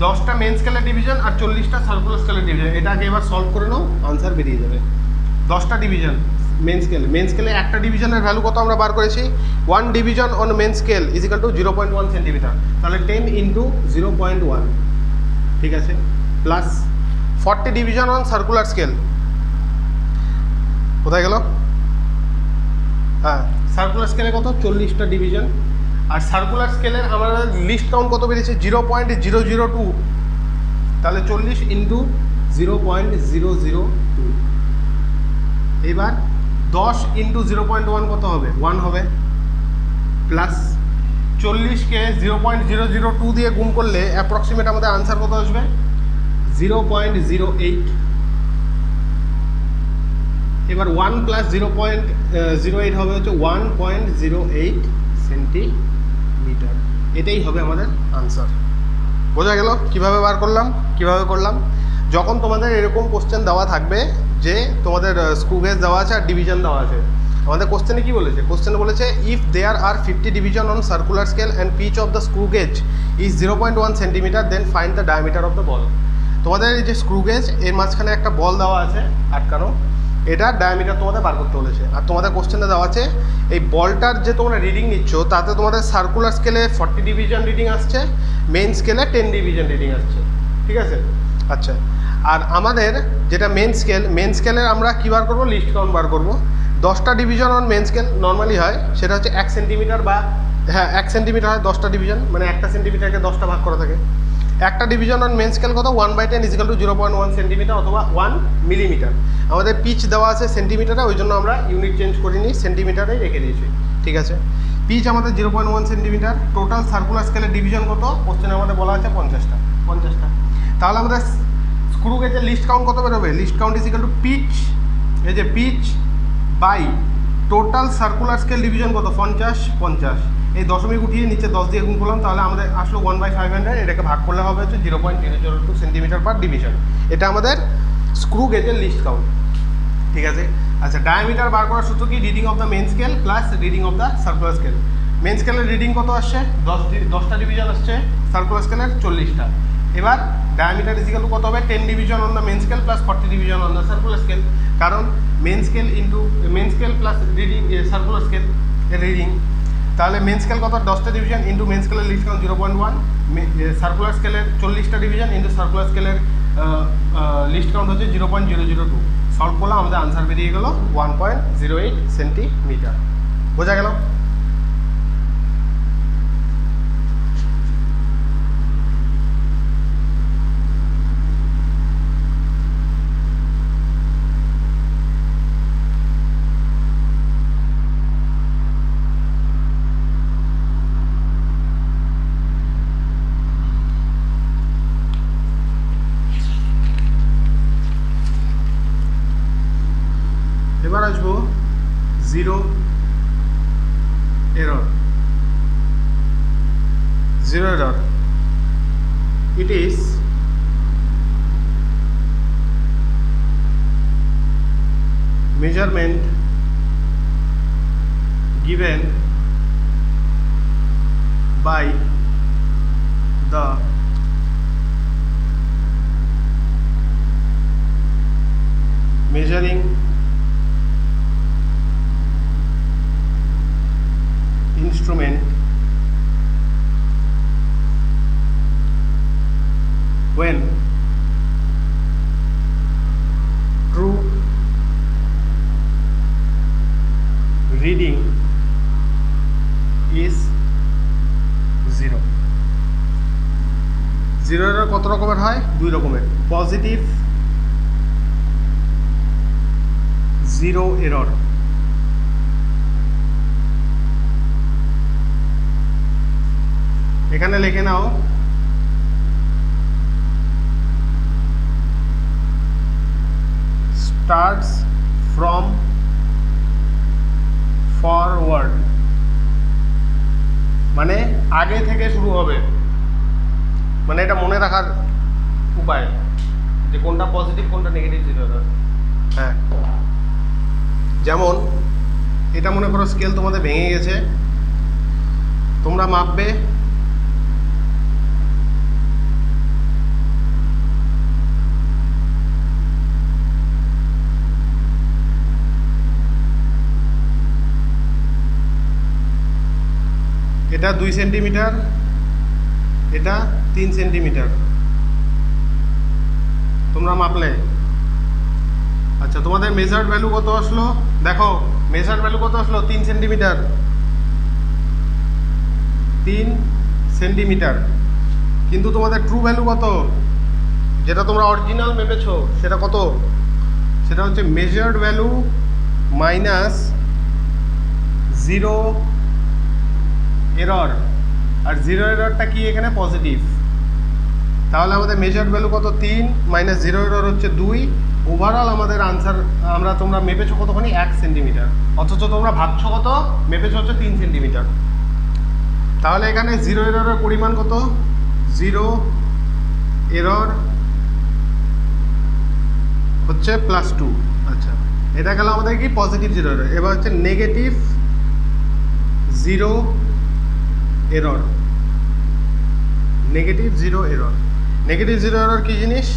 10টা মেন স্কেলের ডিভিশন আর 40টা সার্কুলার স্কেলের ডিভিশন, এটাকে এবার সলভ করে নাও, আনসার বেরিয়ে যাবে। 10টা ডিভিশন মেন স্কেলে একটা ডিভিশনের ভ্যালু কত আমরা বার করেছি, 1 division on main scale is equal to 0.1 centimetre, তাহলে 10 ইন্টু 0.1, ঠিক আছে, plus 40 division on circular scale, কোথায় গেল, হ্যাঁ সার্কুলার স্কেলে কত 40টা ডিভিশন, আর সার্কুলার স্কেলের আমরা লিস্ট কাউন্ট কত বেরিয়েছে 0.002, তাহলে 40 ইন্টু 0.002, এবার 10 ইন্টু 0.1 কত হবে 1 হবে, প্লাস 40কে 0.002 দিয়ে গুণ করলে অ্যাপ্রক্সিমেট আমাদের আনসার কত আসবে 0.08। এবার 1 প্লাস 0.08 হবে হচ্ছে 1.08 সেন্টিমিটার, এটাই হবে আমাদের আনসার। বোঝা গেল কীভাবে বার করলাম, কীভাবে করলাম। যখন তোমাদের এরকম কোশ্চেন দেওয়া থাকবে যে তোমাদের স্ক্রু গেজ দেওয়া আছে আর ডিভিশন দেওয়া আছে, আমাদের কোশ্চেনে কি বলেছে, কোশ্চেনে বলেছে if there are 50 division on circular scale and pitch of the screw gauge is 0.1 centimetre then find the diameter of the ball. তোমাদের এই যে স্ক্রু গেজ এর মাঝখানে একটা বল দেওয়া আছে আটকানো, এটা ডায়ামিটার তোমাদের বার করতে বলেছে, আর তোমাদের কোশ্চেনে দেওয়া আছে এই বলটার যে তোমরা রিডিং নিচ্ছ তাতে তোমাদের সার্কুলার স্কেলে 40 ডিভিশন রিডিং আসছে, মেন স্কেলে 10 ডিভিশন রিডিং আসছে, ঠিক আছে। আচ্ছা, আর আমাদের যেটা মেন স্কেলের আমরা কী বার করবো, লিস্ট কাউন্ট বার করবো। 10টা division on main scale normally হয়, সেটা হচ্ছে 1 সেন্টিমিটার বা হ্যাঁ 1 সেন্টিমিটার হয় 10টা ডিভিশন, মানে একটা সেন্টিমিটারকে 10টা ভাগ করা থাকে। একটা ডিভিশন অন মেন স্কেল কত 1/10 ইজ ইকাল টু 0.1 সেন্টিমিটার অথবা 1 মিলিমিটার। আমাদের পিচ দেওয়া আছে সেন্টিমিটারে, ওই জন্য আমরা ইউনিট চেঞ্জ করিনি, সেন্টিমিটারেই রেখে দিয়েছি, ঠিক আছে। পিচ আমাদের 0.1 সেন্টিমিটার। টোটাল সার্কুলার স্কেলের ডিভিশন কত, কোশ্চেনে আমাদের বলা আছে 50টা। তাহলে আমাদের স্ক্রু গেজের লিস্ট কাউন্ট কত বেরোবে, least count is equal to pitch, এই যে pitch by total circular scale division কত 50, এই দশমিক উঠিয়ে নিচে 10 দিয়ে গুণ করলাম, তাহলে আমাদের আসলো 1/500, এটাকে ভাগ করলে হবে হচ্ছে 0.002 সেন্টিমিটার পার ডিভিশন। এটা আমাদের স্ক্রু গেজের লিস্ট কাউন্ট, ঠিক আছে। আচ্ছা, ডায়ামিটার বার করার সূত্র কি, reading of the main scale plus reading of the circular scale. Main স্কেলের রিডিং কত আসছে 10টা ডিভিশন আসছে, সার্কুলার স্কেলের 40টা। এবার ডায়ামিটার ইজ ইকুয়াল টু কত হবে 10 division on the main scale plus 40 division on the circular scale, কারণ main scale plus reading circular scale এর রিডিং, তাহলে মেন স্কেল কত 10টা ডিভিশন ইন্টু মেন স্কেলের লিস্ট কাউন্ট 0.1, সার্কুলার স্কেলের 40টা ডিভিশন ইন্টু সার্কুলার স্কেলের লিস্ট কাউন্ট হচ্ছে 0.002। সলভ করলাম, আমাদের আনসার বেরিয়ে গেল 1.08 সেন্টিমিটার। বোঝা গেল? এবার আসবো zero error. It is measurement given by the measuring instrument when true reading দুই রকমের, পজিটিভ জিরো এরর। এখানে লিখে নাও স্টার্টস ফ্রম ফরওয়ার্ড, মানে আগে থেকে শুরু হবে। মানে এটা মনে রাখার উপায় যে কোনটা পজিটিভ কোনটা নেগেটিভ জিরো এরর। হ্যাঁ, যেমন এটা মনে করো স্কেল তোমাদের ভেঙে গেছে, তোমরা মাপবে এটা 2 সেন্টিমিটার, এটা 3 সেন্টিমিটার, তোমরা মাপলে। আচ্ছা, তোমাদের মেজার্ড ভ্যালু কত আসলো? দেখো মেজার্ড ভ্যালু কত আসলো, 3 সেন্টিমিটার, 3 সেন্টিমিটার। কিন্তু তোমাদের ট্রু ভ্যালু কত, যেটা তোমরা অরিজিনাল মেপেছো সেটা কত? সেটা হচ্ছে মেজার্ড ভ্যালু মাইনাস 0 এরর। আর 0 এররটা কি এখানে পজিটিভ, তাহলে আমাদের মেজার্ড ভ্যালু কত? 3 মাইনাস 0 এরর হচ্ছে 2। ওভারঅল আমাদের আনসার তোমরা মেপেছো কতখানি? 1 সেন্টিমিটার, অথচ তোমরা ভাবছো কত? মেপেছো হচ্ছে 3 সেন্টিমিটার। তাহলে এখানে 0 এররের পরিমাণ কত? 0 এরর হচ্ছে +2। আচ্ছা, এটা গেল আমাদের কি পজিটিভ 0 এরর। এবার হচ্ছে negative 0 error. Negative 0 error, negative 0 error কি জিনিস?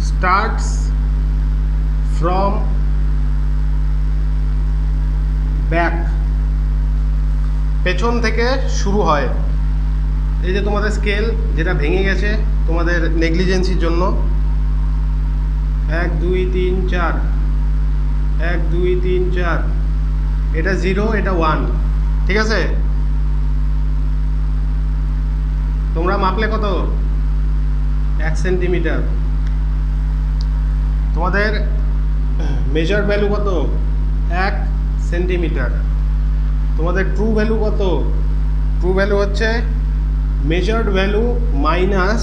স্টার্টস ফ্রম ব্যাক, পেছন থেকে শুরু হয়। এই যে তোমাদের স্কেল যেটা ভেঙে গেছে তোমাদের নেগলিজেন্সির জন্য, 1 2 3 4, 1 2 3 4, এটা 0 এটা 1, ঠিক আছে? তোমরা মাপলে কত? 1 সেন্টিমিটার। তোমাদের মেজার ভ্যালু কত? 1 সেন্টিমিটার। তোমাদের ট্রু ভ্যালু কত? ট্রু ভ্যালু হচ্ছে মেজার্ড ভ্যালু মাইনাস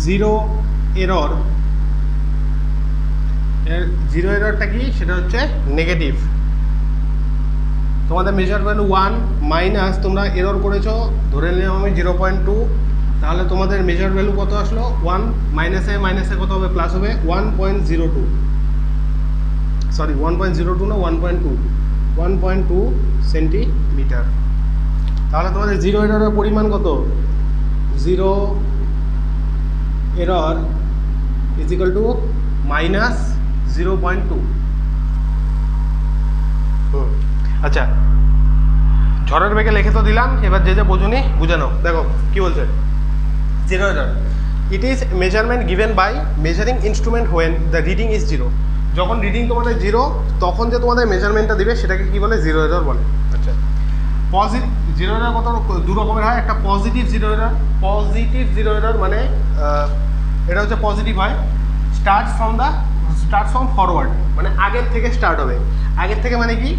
0 এরর। 0 এররটা কি? সেটা হচ্ছে নেগেটিভ। তোমাদের মেজার ভ্যালু 1 মাইনাস তোমরা এরর করেছো, ধরে নিলাম আমি 0.2, তাহলে তোমাদের মেজার ভ্যালু কত আসলো? 1 মাইনাসে মাইনাসে কত হবে? প্লাস হবে 1.02, সরি 1.02 না 1.2 সেন্টিমিটার। তাহলে তোমাদের 0 এররের পরিমাণ কত? 0 error is equal two minus 0.2। আচ্ছা, ঝড়ের বেগে লিখে তো দিলাম, এবার যে যে বোঝুনি বুঝে নাও। দেখো কি বলছে, 0 error, it is measurement given by measuring instrument when the reading is 0। যখন রিডিং তোমাদের 0 তখন যে তোমাদের মেজারমেন্টটা দিবে সেটাকে কি বলে? 0 এরর বলে। আচ্ছা, পজিটিভ 0 এরর কত? দু রকমের হয়। একটা পজিটিভ 0 এরর, পজিটিভ 0 এরর মানে এটা হচ্ছে পজিটিভ হয়, স্টার্ট ফ্রম ফরওয়ার্ড, মানে আগের থেকে স্টার্ট হবে। আগের থেকে মানে কি?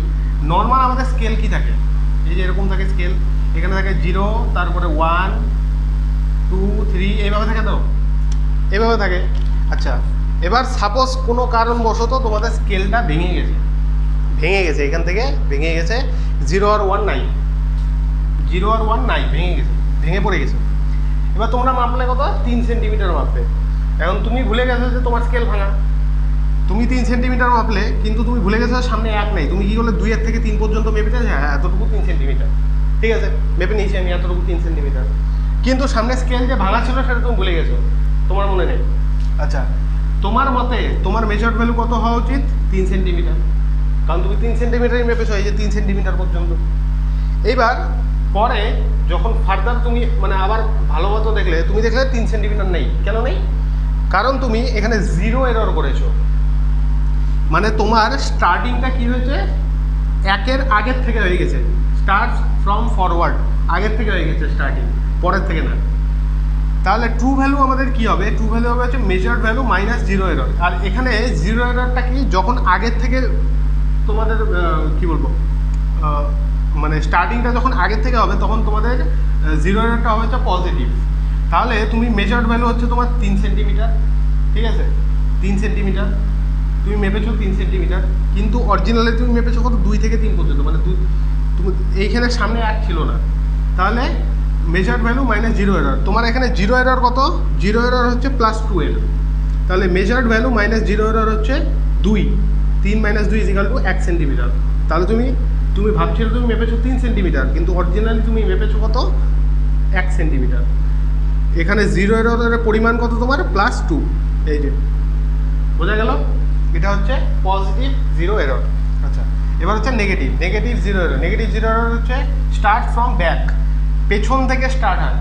নর্মাল আমাদের স্কেল কি থাকে? এই যে এরকম থাকে স্কেল, এখানে থাকে 0, তারপরে 1 2 3, এইভাবে থাকে, তো এইভাবে থাকে। আচ্ছা, এবার সাপোজ কোনো কারণবশত তোমাদের স্কেলটা ভেঙে গেছে, এখান থেকে ভেঙে গেছে, 0 আর 1 নাই, 0 আর 1 নাই, ভেঙে পড়ে গেছে। এবার তোমরা মাপলে কত? 3 সেন্টিমিটার মাপবে। এখন তুমি ভুলে গেছো যে তোমার স্কেল ভাঙা, তুমি 3 সেন্টিমিটার মাপলে, কিন্তু তুমি ভুলে গেছো সামনে 1 নেই। তুমি কি করলে 2 এর থেকে 3 পর্যন্ত মেপেছে, হ্যাঁ এতটুকু 3 সেন্টিমিটার, ঠিক আছে, মেপে নিয়েছি আমি এতটুকু 3 সেন্টিমিটার। কিন্তু সামনে স্কেল যে ভাঙা ছিল সেটা তুমি ভুলে গেছো, তোমার মনে নেই। আচ্ছা, তোমার মতে তোমার মেজার্ড ভ্যালু কত হওয়া উচিত? 3 সেন্টিমিটার, কারণ তুমি 3 সেন্টিমিটারই মেপেছো, এই যে 3 সেন্টিমিটার পর্যন্ত। এইবার পরে যখন ফার্দার তুমি মানে আবার ভালো মতো দেখলে, তুমি দেখলে 3 সেন্টিমিটার নেই। কেন নেই? কারণ তুমি এখানে 0 এরর করেছো। মানে তোমার স্টার্টিংটা কি হয়েছে? 1 এর আগের থেকে হয়ে গেছে, স্টার্ট ফ্রম ফরওয়ার্ড, আগের থেকে হয়ে গেছে স্টার্টিং, পরের থেকে না। তাহলে ট্রু ভ্যালু আমাদের কি হবে? ট্রু ভ্যালু হবে হচ্ছে measured value minus zero error. আর এখানে জিরো এররটা কি, যখন আগের থেকে তোমাদের কি বলবো, মানে স্টার্টিংটা যখন আগের থেকে হবে তখন তোমাদের জিরো এররটা হবে হচ্ছে পজিটিভ। তাহলে তুমি মেজার্ড ভ্যালু হচ্ছে তোমার 3 সেন্টিমিটার, ঠিক আছে, 3 সেন্টিমিটার তুমি মেপেছো 3 সেন্টিমিটার, কিন্তু অরিজিনালি তুমি মেপেছো কত? 2 থেকে 3 পর্যন্ত, মানে তুমি এইখানে সামনে 1 ছিল না। তাহলে measured value minus zero error, তোমার এখানে জিরো এরর কত? জিরো এরর হচ্ছে +2 তাহলে measured value minus zero error হচ্ছে 2, 3 - 2 = 1 সেন্টিমিটার। তাহলে তুমি ভাবছিলে তুমি মেপেছো 3 সেন্টিমিটার, কিন্তু অরিজিনালি তুমি মেপেছো কত? 1 সেন্টিমিটার। এখানে জিরো এররের পরিমাণ কত তোমার? +2। এই যে বোঝা গেল, এটা হচ্ছে পজিটিভ জিরো এরর। আচ্ছা, এবার হচ্ছে negative zero error. Negative zero error হচ্ছে স্টার্ট ফ্রম ব্যাক, পেছন থেকে স্টার্ট হয়,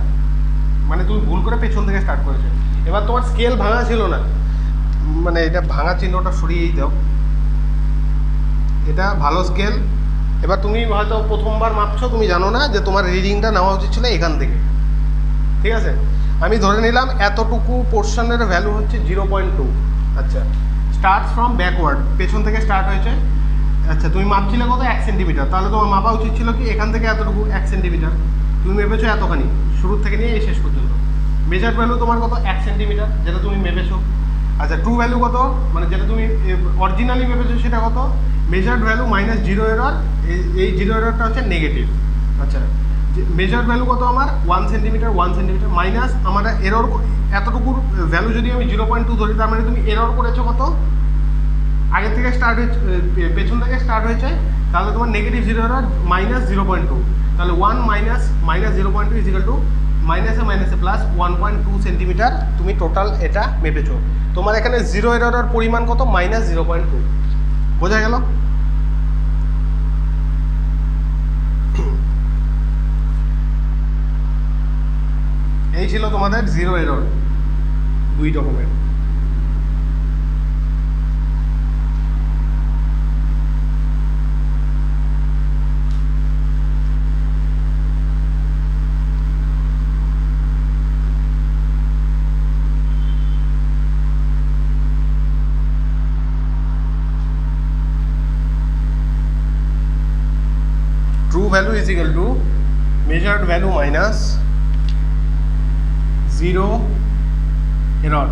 মানে তুমি ভুল করে পেছন থেকে স্টার্ট করেছো। এবার তোমার স্কেল ভাঙা ছিল না, মানে এটা ভাঙা চিহ্নটা সরিয়েই দাও, এটা ভালো স্কেল। এবার তুমি হয়তো প্রথমবার মাপছো, তুমি জানো না যে তোমার রিডিংটা নেওয়া উচিত ছিল এখান থেকে, ঠিক আছে। আমি ধরে নিলাম এতটুকু পোর্শনের ভ্যালু হচ্ছে 0.2। আচ্ছা, স্টার্ট ফ্রম ব্যাকওয়ার্ড, পেছন থেকে স্টার্ট হয়েছে। আচ্ছা, তুমি মাপছিলে কত? 1 সেন্টিমিটার। তাহলে তোমার মাপা উচিত ছিল কি এখান থেকে এতটুকু 1 সেন্টিমিটার, তুমি মেপেছো এতখানি, শুরুর থেকে নিয়ে এই শেষ পর্যন্ত। মেজার ভ্যালু তোমার কত? 1 সেন্টিমিটার, যেটা তুমি মেপেছো। আচ্ছা, ট্রু ভ্যালু কত? মানে যেটা তুমি অরিজিনালি মেপেছো সেটা কত? Measured value minus zero error, এই জিরো এররটা হচ্ছে নেগেটিভ। আচ্ছা, মেজার্ড ভ্যালু কত আমার? 1 সেন্টিমিটার, 1 সেন্টিমিটার মাইনাস আমার এরর এতটুকুর ভ্যালু যদি আমি 0.2 ধরি, তার মানে তুমি এরর করেছো কত? আগে থেকে স্টার্ট হয়েছে, পেছন থেকে স্টার্ট হয়েছে, তাহলে তোমার নেগেটিভ জিরো এরর মাইনাস 0.2। তাহলে 1 মাইনাস 0.2 = মাইনাসে মাইনাসে প্লাস 1.2 সেন্টিমিটার তুমি টোটাল এটা মেপেছো। তোমার এখানে জিরো এররের পরিমাণ কত? -0.2। বোঝা গেল? এই ছিল তোমাদের জিরো এরর, 2 রকমের। True value is equal to measured value minus zero error.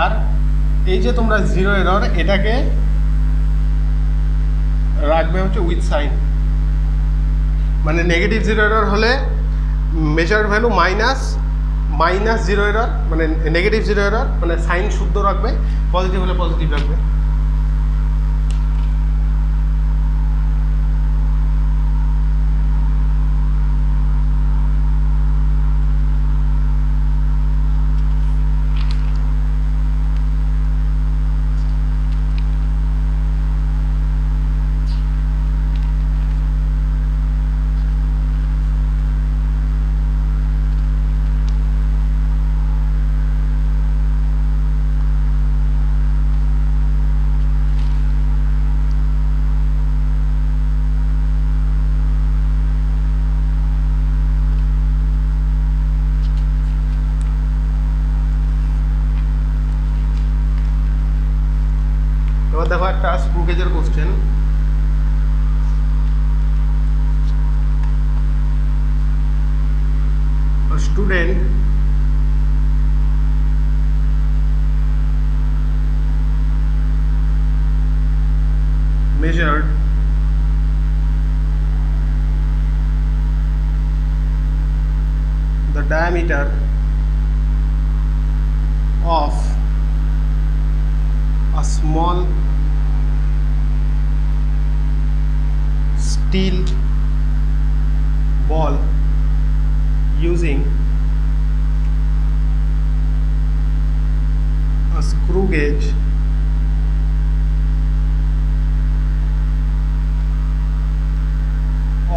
আর এই যে তোমরা জিরো এরর, এটাকে রাখবে হচ্ছে উইথ সাইন, মানে নেগেটিভ জিরো এরর হলে measured value minus zero error, মানে নেগেটিভ জিরো এরর, মানে সাইন শুদ্ধ রাখবে। পজিটিভ হলে পজিটিভ রাখবে। এবার দেখো একটা স্ক্রু গেজের question. Student measured the diameter of a small steel ball using a screw gauge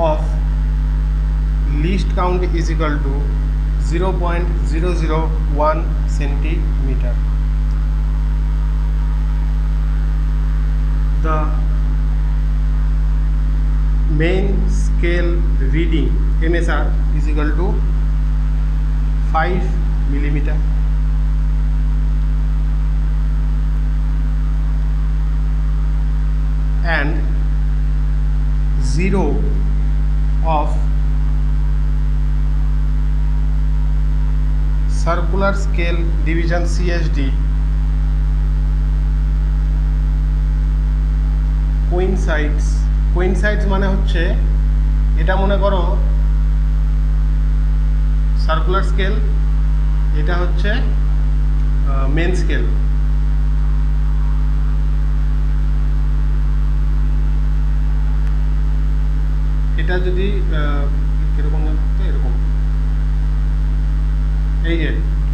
of least count is equal to 0.001 centimeter. the main scale reading MSR is equal to 5 millimeter and 0 of circular scale division CSD coincides মানে হচ্ছে এটা মনে করো circular scale, এটা হচ্ছে main scale. এটা যদি কিরকম এরকম,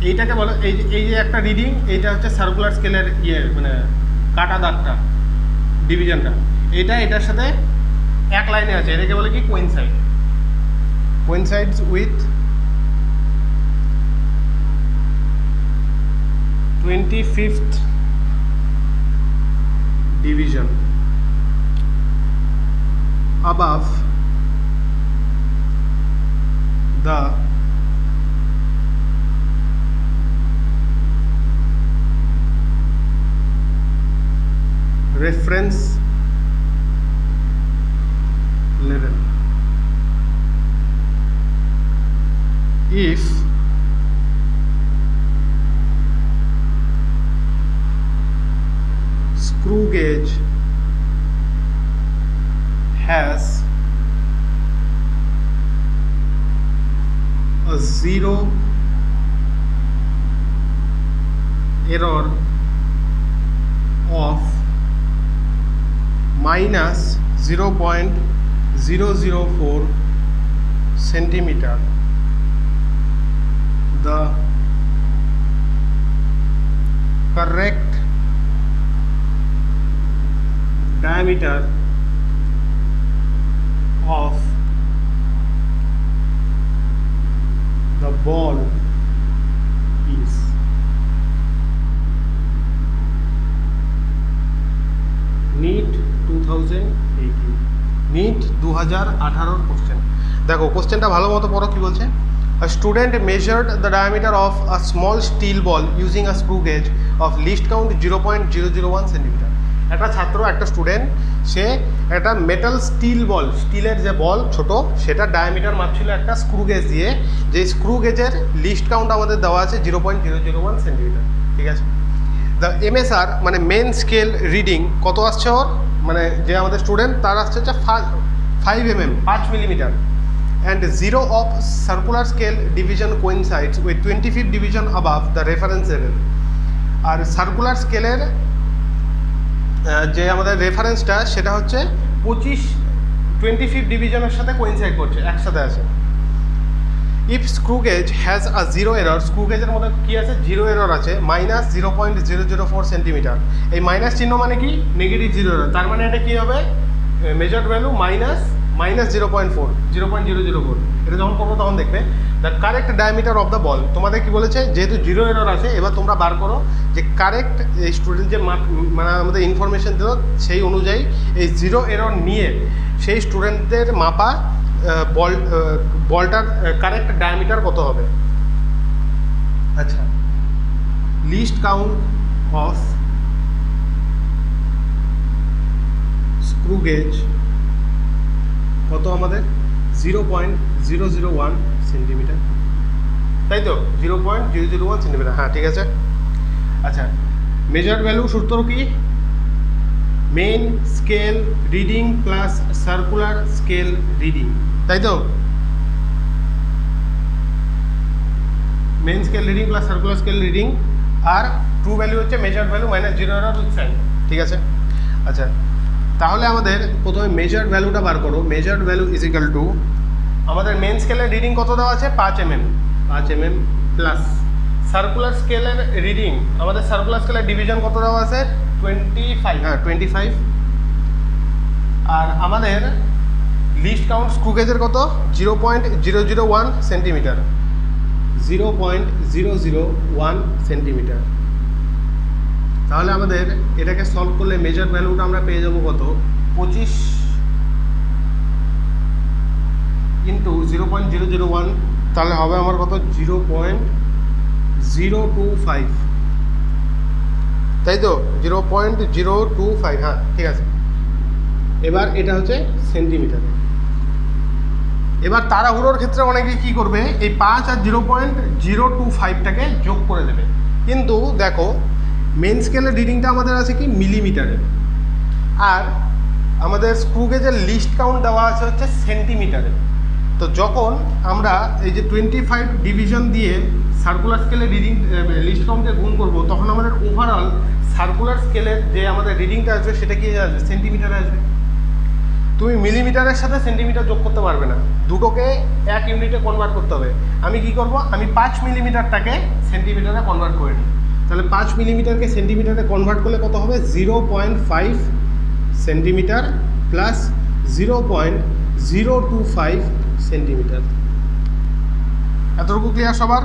এইটাকে বলো এই যে একটা রিডিং, এইটা হচ্ছে সার্কুলার স্কেলের মানে কাটা দাগটা, ডিভিশনটা, এটার সাথে এক লাইনে আছে, এটাকে বলে কি কোইনসাইডস with 25th division above the reference level. If screw gauge has a 0 error of minus 0.004 centimeter, the correct diameter of the ball is NEET 2018 NEET 2018 question. দেখো কোশ্চেনটা ভালো মতো পড়ো কি বলছে। A student measured the diameter of a small steel ball using a screw gauge of least count 0.001 centimeter. একটা ছাত্র, একটা স্টুডেন্ট, সে একটা মেটাল স্টিলের যে বল ছোট, সেটা ডায়ামিটার মাপছিল একটা স্ক্রু গেজ দিয়ে, যে স্ক্রু গেজের লিস্ট কাউন্ট আমাদের দেওয়া আছে 0.001 সেন্টিমিটার। ঠিক আছে, দ্য MSR মানে মেন স্কেল রিডিং কত আসছে ওর, মানে যে আমাদের স্টুডেন্ট তার আসছে হচ্ছে 5 mm 5 millimetre, and 0 of circular scale division coincides with 25th division above the reference level. আর সার্কুলার স্কেলের যে আমাদের রেফারেন্সটা সেটা হচ্ছে 25th ডিভিশনের সাথে কোইনসাইড করছে, একসাথে আছে। If screw gauge has a 0 error, screw গেজের মধ্যে কী আছে, 0 এরর আছে, মাইনাস 0.004 সেন্টিমিটার। এই মাইনাস চিহ্ন মানে কি, নেগেটিভ 0 এরর, তার মানে এটা কী হবে, মেজার্ড ভ্যালু মাইনাস 0.004, এটা যখন করবো তখন দেখবে the correct diameter of the ball. তোমাদের কি বলেছে, যেহেতু 0 এরর আছে, এবার তোমরা বার করো যে কারেক্ট এই স্টুডেন্ট যে মানে আমাদের ইনফরমেশন দিল সেই অনুযায়ী এই 0 এরর নিয়ে সেই স্টুডেন্টদের মাপা বলটার কারেক্ট ডায়ামিটার কত হবে। আচ্ছা, least count of screw gauge কত আমাদের 0.001 সেন্টিমিটার, তাই তো 0.001 সেন্টিমিটার, হ্যাঁ ঠিক আছে। আচ্ছা, মেজার্ড ভ্যালু সূত্র কি, main scale reading plus circular scale reading, তাই তো, main scale reading plus circular scale reading, আর ট্রু ভ্যালু হচ্ছে measured value minus 0 error with sign. ঠিক আছে, আচ্ছা তাহলে আমাদের প্রথমে মেজার্ড ভ্যালুটা বার করো। Measured value is equal two আমাদের মেন স্কেলের রিডিং কত দেওয়া আছে, 5 mm প্লাস সার্কুলার স্কেলের রিডিং, আমাদের সার্কুলার স্কেলের ডিভিশন কত দেওয়া আছে 25, হ্যাঁ 25, আর আমাদের লিস্ট কাউন্ট স্ক্রু গেজের কত 0.001 সেন্টিমিটার, 0.001 সেন্টিমিটার। তাহলে আমাদের এটাকে সলভ করলে মেজার ভ্যালুটা আমরা পেয়ে যাব কত, 25 ইন্টু 0.001, তাহলে হবে আমার কত 0.025, তাই তো 0.025, হ্যাঁ ঠিক আছে। এবার এটা হচ্ছে সেন্টিমিটার। এবার তাড়াহুড়োর ক্ষেত্রে অনেকে কী করবে, এই 5 আর 0.025টাকে যোগ করে দেবে, কিন্তু দেখো মেন স্কেলের রিডিংটা আমাদের আছে কি মিলিমিটারে, আর আমাদের স্ক্রু গেজের লিস্ট কাউন্ট দেওয়া আছে হচ্ছে সেন্টিমিটারে। তো যখন আমরা এই যে 25 ডিভিশন দিয়ে সার্কুলার স্কেলের রিডিং লিস্ট কাউন্টে গুণ করব, তখন আমাদের ওভারঅল সার্কুলার স্কেলের যে আমাদের রিডিংটা আসবে সেটা কি আসবে, সেন্টিমিটারে আসবে। তুমি মিলিমিটারের সাথে সেন্টিমিটার যোগ করতে পারবে না, দুটোকে এক ইউনিটে কনভার্ট করতে হবে। আমি কি করব, আমি 5 মিলিমিটারটাকে সেন্টিমিটারে কনভার্ট করে নিই। তাহলে 5 মিলিমিটারকে সেন্টিমিটারে কনভার্ট করলে কত হবে, 0.5 সেন্টিমিটার প্লাস 0.025 সেন্টিমিটার। এতটুকু ক্লিয়ার সবার?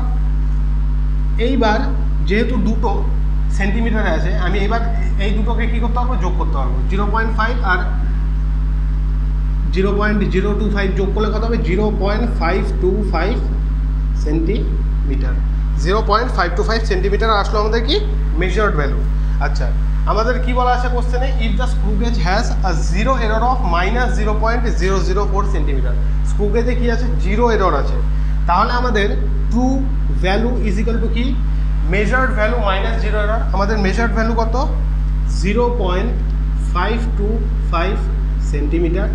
এইবার যেহেতু দুটো সেন্টিমিটারে আছে, আমি এবার এই দুটোকে কী করতে পারবো, যোগ করতে পারবো। 0.5 আর 0.025 যোগ করলে কত হবে, 0.525 সেন্টিমিটার। 0.525 সেন্টিমিটার আসলো আমাদের কি মেজার্ড ভ্যালু। আচ্ছা, আমাদের কি বলা আছে কোশ্চেনে, if the screw gauge has a zero error of -0.004 centimetre. Screw গেজে কি আছে, জিরো এরর আছে, তাহলে আমাদের true value is equal to কি, measured value minus zero error. আমাদের মেজার্ড ভ্যালু কত, 0.525 সেন্টিমিটার,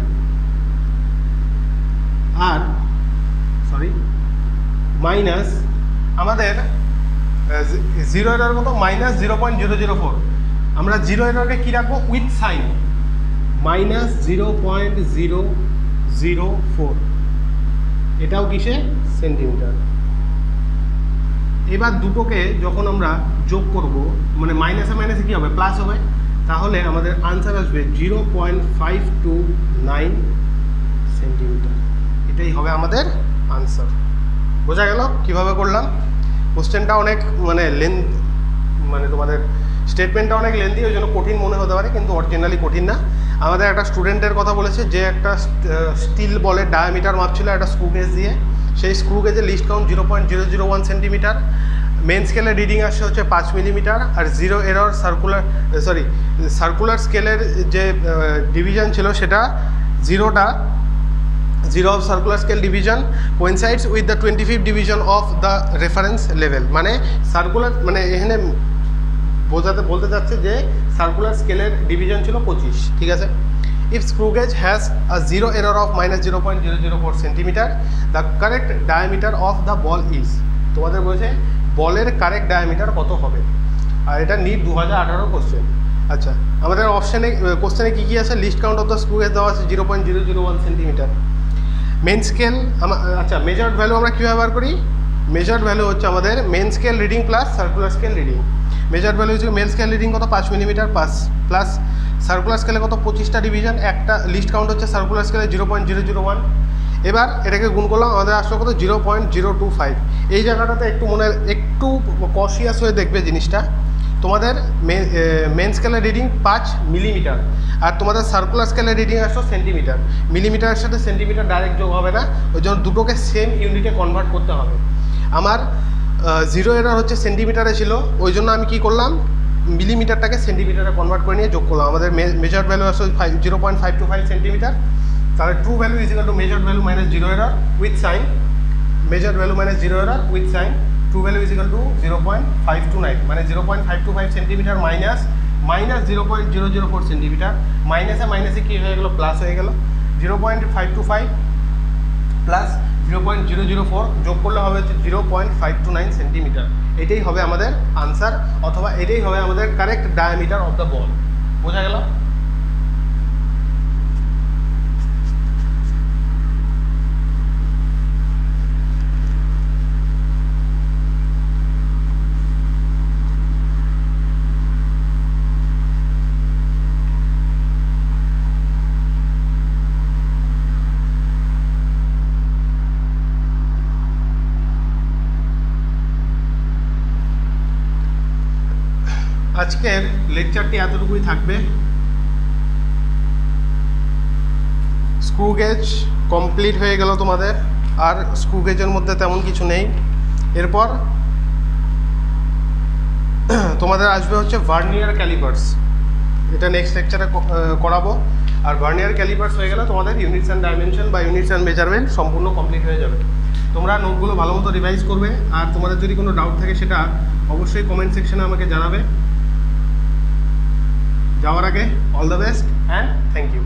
আর মাইনাস আমাদের জিরো এরর কত, -0.004। আমরা জিরো এররকে কী রাখবো, উইথ সাইন, -0.004, এটাও কিসে, সেন্টিমিটার। এবার দুটোকে যখন আমরা যোগ করব, মানে মাইনাসে মাইনাসে কী হবে, প্লাস হবে, তাহলে আমাদের আনসার আসবে 0.529 সেন্টিমিটার। এটাই হবে আমাদের আনসার। বোঝা গেল কীভাবে করলাম? কোশ্চেনটা অনেক মানে তোমাদের স্টেটমেন্টটা অনেক লেন্দি, ওই জন্য কঠিন মনে হতে পারে, কিন্তু অরিজিনালি কঠিন না। আমাদের একটা স্টুডেন্টের কথা বলেছে, যে একটা স্টিল বলের ডায়ামিটার মাপছিল একটা স্ক্রু গেজ দিয়ে, সেই স্ক্রু গেজের লিস্ট কাউন্ট 0.001 সেন্টিমিটার, মেন স্কেলের রিডিং আসছে হচ্ছে 5 মিলিমিটার, আর জিরো এরর সার্কুলার স্কেলের যে ডিভিশন ছিল সেটা zero of circular scale division coincides with the 25th division of the reference level. মানে সার্কুলার, মানে এখানে বলতে চাচ্ছে যে সার্কুলার স্কেলের ডিভিশন ছিল 25, ঠিক আছে। If screw gauge has a zero error of -0.004 centimetre, the correct diameter of the ball is, তোমাদের বলছে বলের কারেক্ট ডায়ামিটার কত হবে, আর এটা নিট 2018 কোশ্চেন। আচ্ছা, আমাদের অপশানে কোশ্চেনে কী কী আছে, least count of the screw gauge দেওয়া আছে 0.001 সেন্টিমিটার। মেন স্কেল, আচ্ছা মেজার্ড ভ্যালু আমরা কীভাবে বার করি, মেজার্ড ভ্যালু হচ্ছে আমাদের main scale reading plus circular scale reading. Measured value হচ্ছে মেন স্কেল রিডিং কত, 5 মিলিমিটার প্লাস সার্কুলার স্কেলে কত, 25টা ডিভিশন, একটা লিস্ট কাউন্ট হচ্ছে সার্কুলার স্কেলে 0.001। এবার এটাকে গুণ করলাম, আমাদের আসলো কত, 0.025। এই জায়গাটাতে একটু কনসিয়াস হয়ে দেখবে জিনিসটা। তোমাদের মেন স্কেলের রিডিং 5 মিলিমিটার, আর তোমাদের সার্কুলার স্কেলের রিডিং আসলো সেন্টিমিটার। মিলিমিটারের সাথে সেন্টিমিটার ডাইরেক্ট যোগ হবে না, ওই জন্য দুটোকে সেম ইউনিটে কনভার্ট করতে হবে। আমার জিরো এরর হচ্ছে সেন্টিমিটারে ছিল, ওই জন্য আমি কি করলাম, মিলিমিটারটাকে সেন্টিমিটারে কনভার্ট করে নিয়ে যোগ করলাম। আমাদের মেজার্ড ভ্যালু আসলে 0.525 সেন্টিমিটার। তাহলে true value is equal to measured value minus zero error with sign, measured value minus zero error with sign, true value is equal to 0.529, মানে 0.525 সেন্টিমিটার মাইনাস 0.004 সেন্টিমিটার। মাইনাসে কী হয়ে গেল, প্লাস হয়ে গেল। 0.525 plus 0.004 যোগ করলে হবে হচ্ছে 0.529 সেন্টিমিটার। এটাই হবে আমাদের আনসার, অথবা এটাই হবে আমাদের কারেক্ট ডায়ামিটার অফ দ্য বল। বোঝা গেল? আজকের লেকচারটি এতটুকুই থাকবে। স্ক্রু গেজ কমপ্লিট হয়ে গেল তোমাদের, আর স্ক্রু গেজের মধ্যে তেমন কিছু নেই। এরপর তোমাদের আসবে হচ্ছে ভার্নিয়ার ক্যালিপার্স, এটা নেক্সট লেকচারে করাবো। আর ভার্নিয়ার ক্যালিপার্স হয়ে গেলে তোমাদের ইউনিটস অ্যান্ড ডাইমেনশন বা ইউনিটস অ্যান্ড মেজারমেন্ট সম্পূর্ণ কমপ্লিট হয়ে যাবে। তোমরা নোটগুলো ভালো মতো রিভাইজ করবে, আর তোমাদের যদি কোনো ডাউট থাকে সেটা অবশ্যই কমেন্ট সেকশনে আমাকে জানাবে। যাওয়ার আগে all the best and thank you.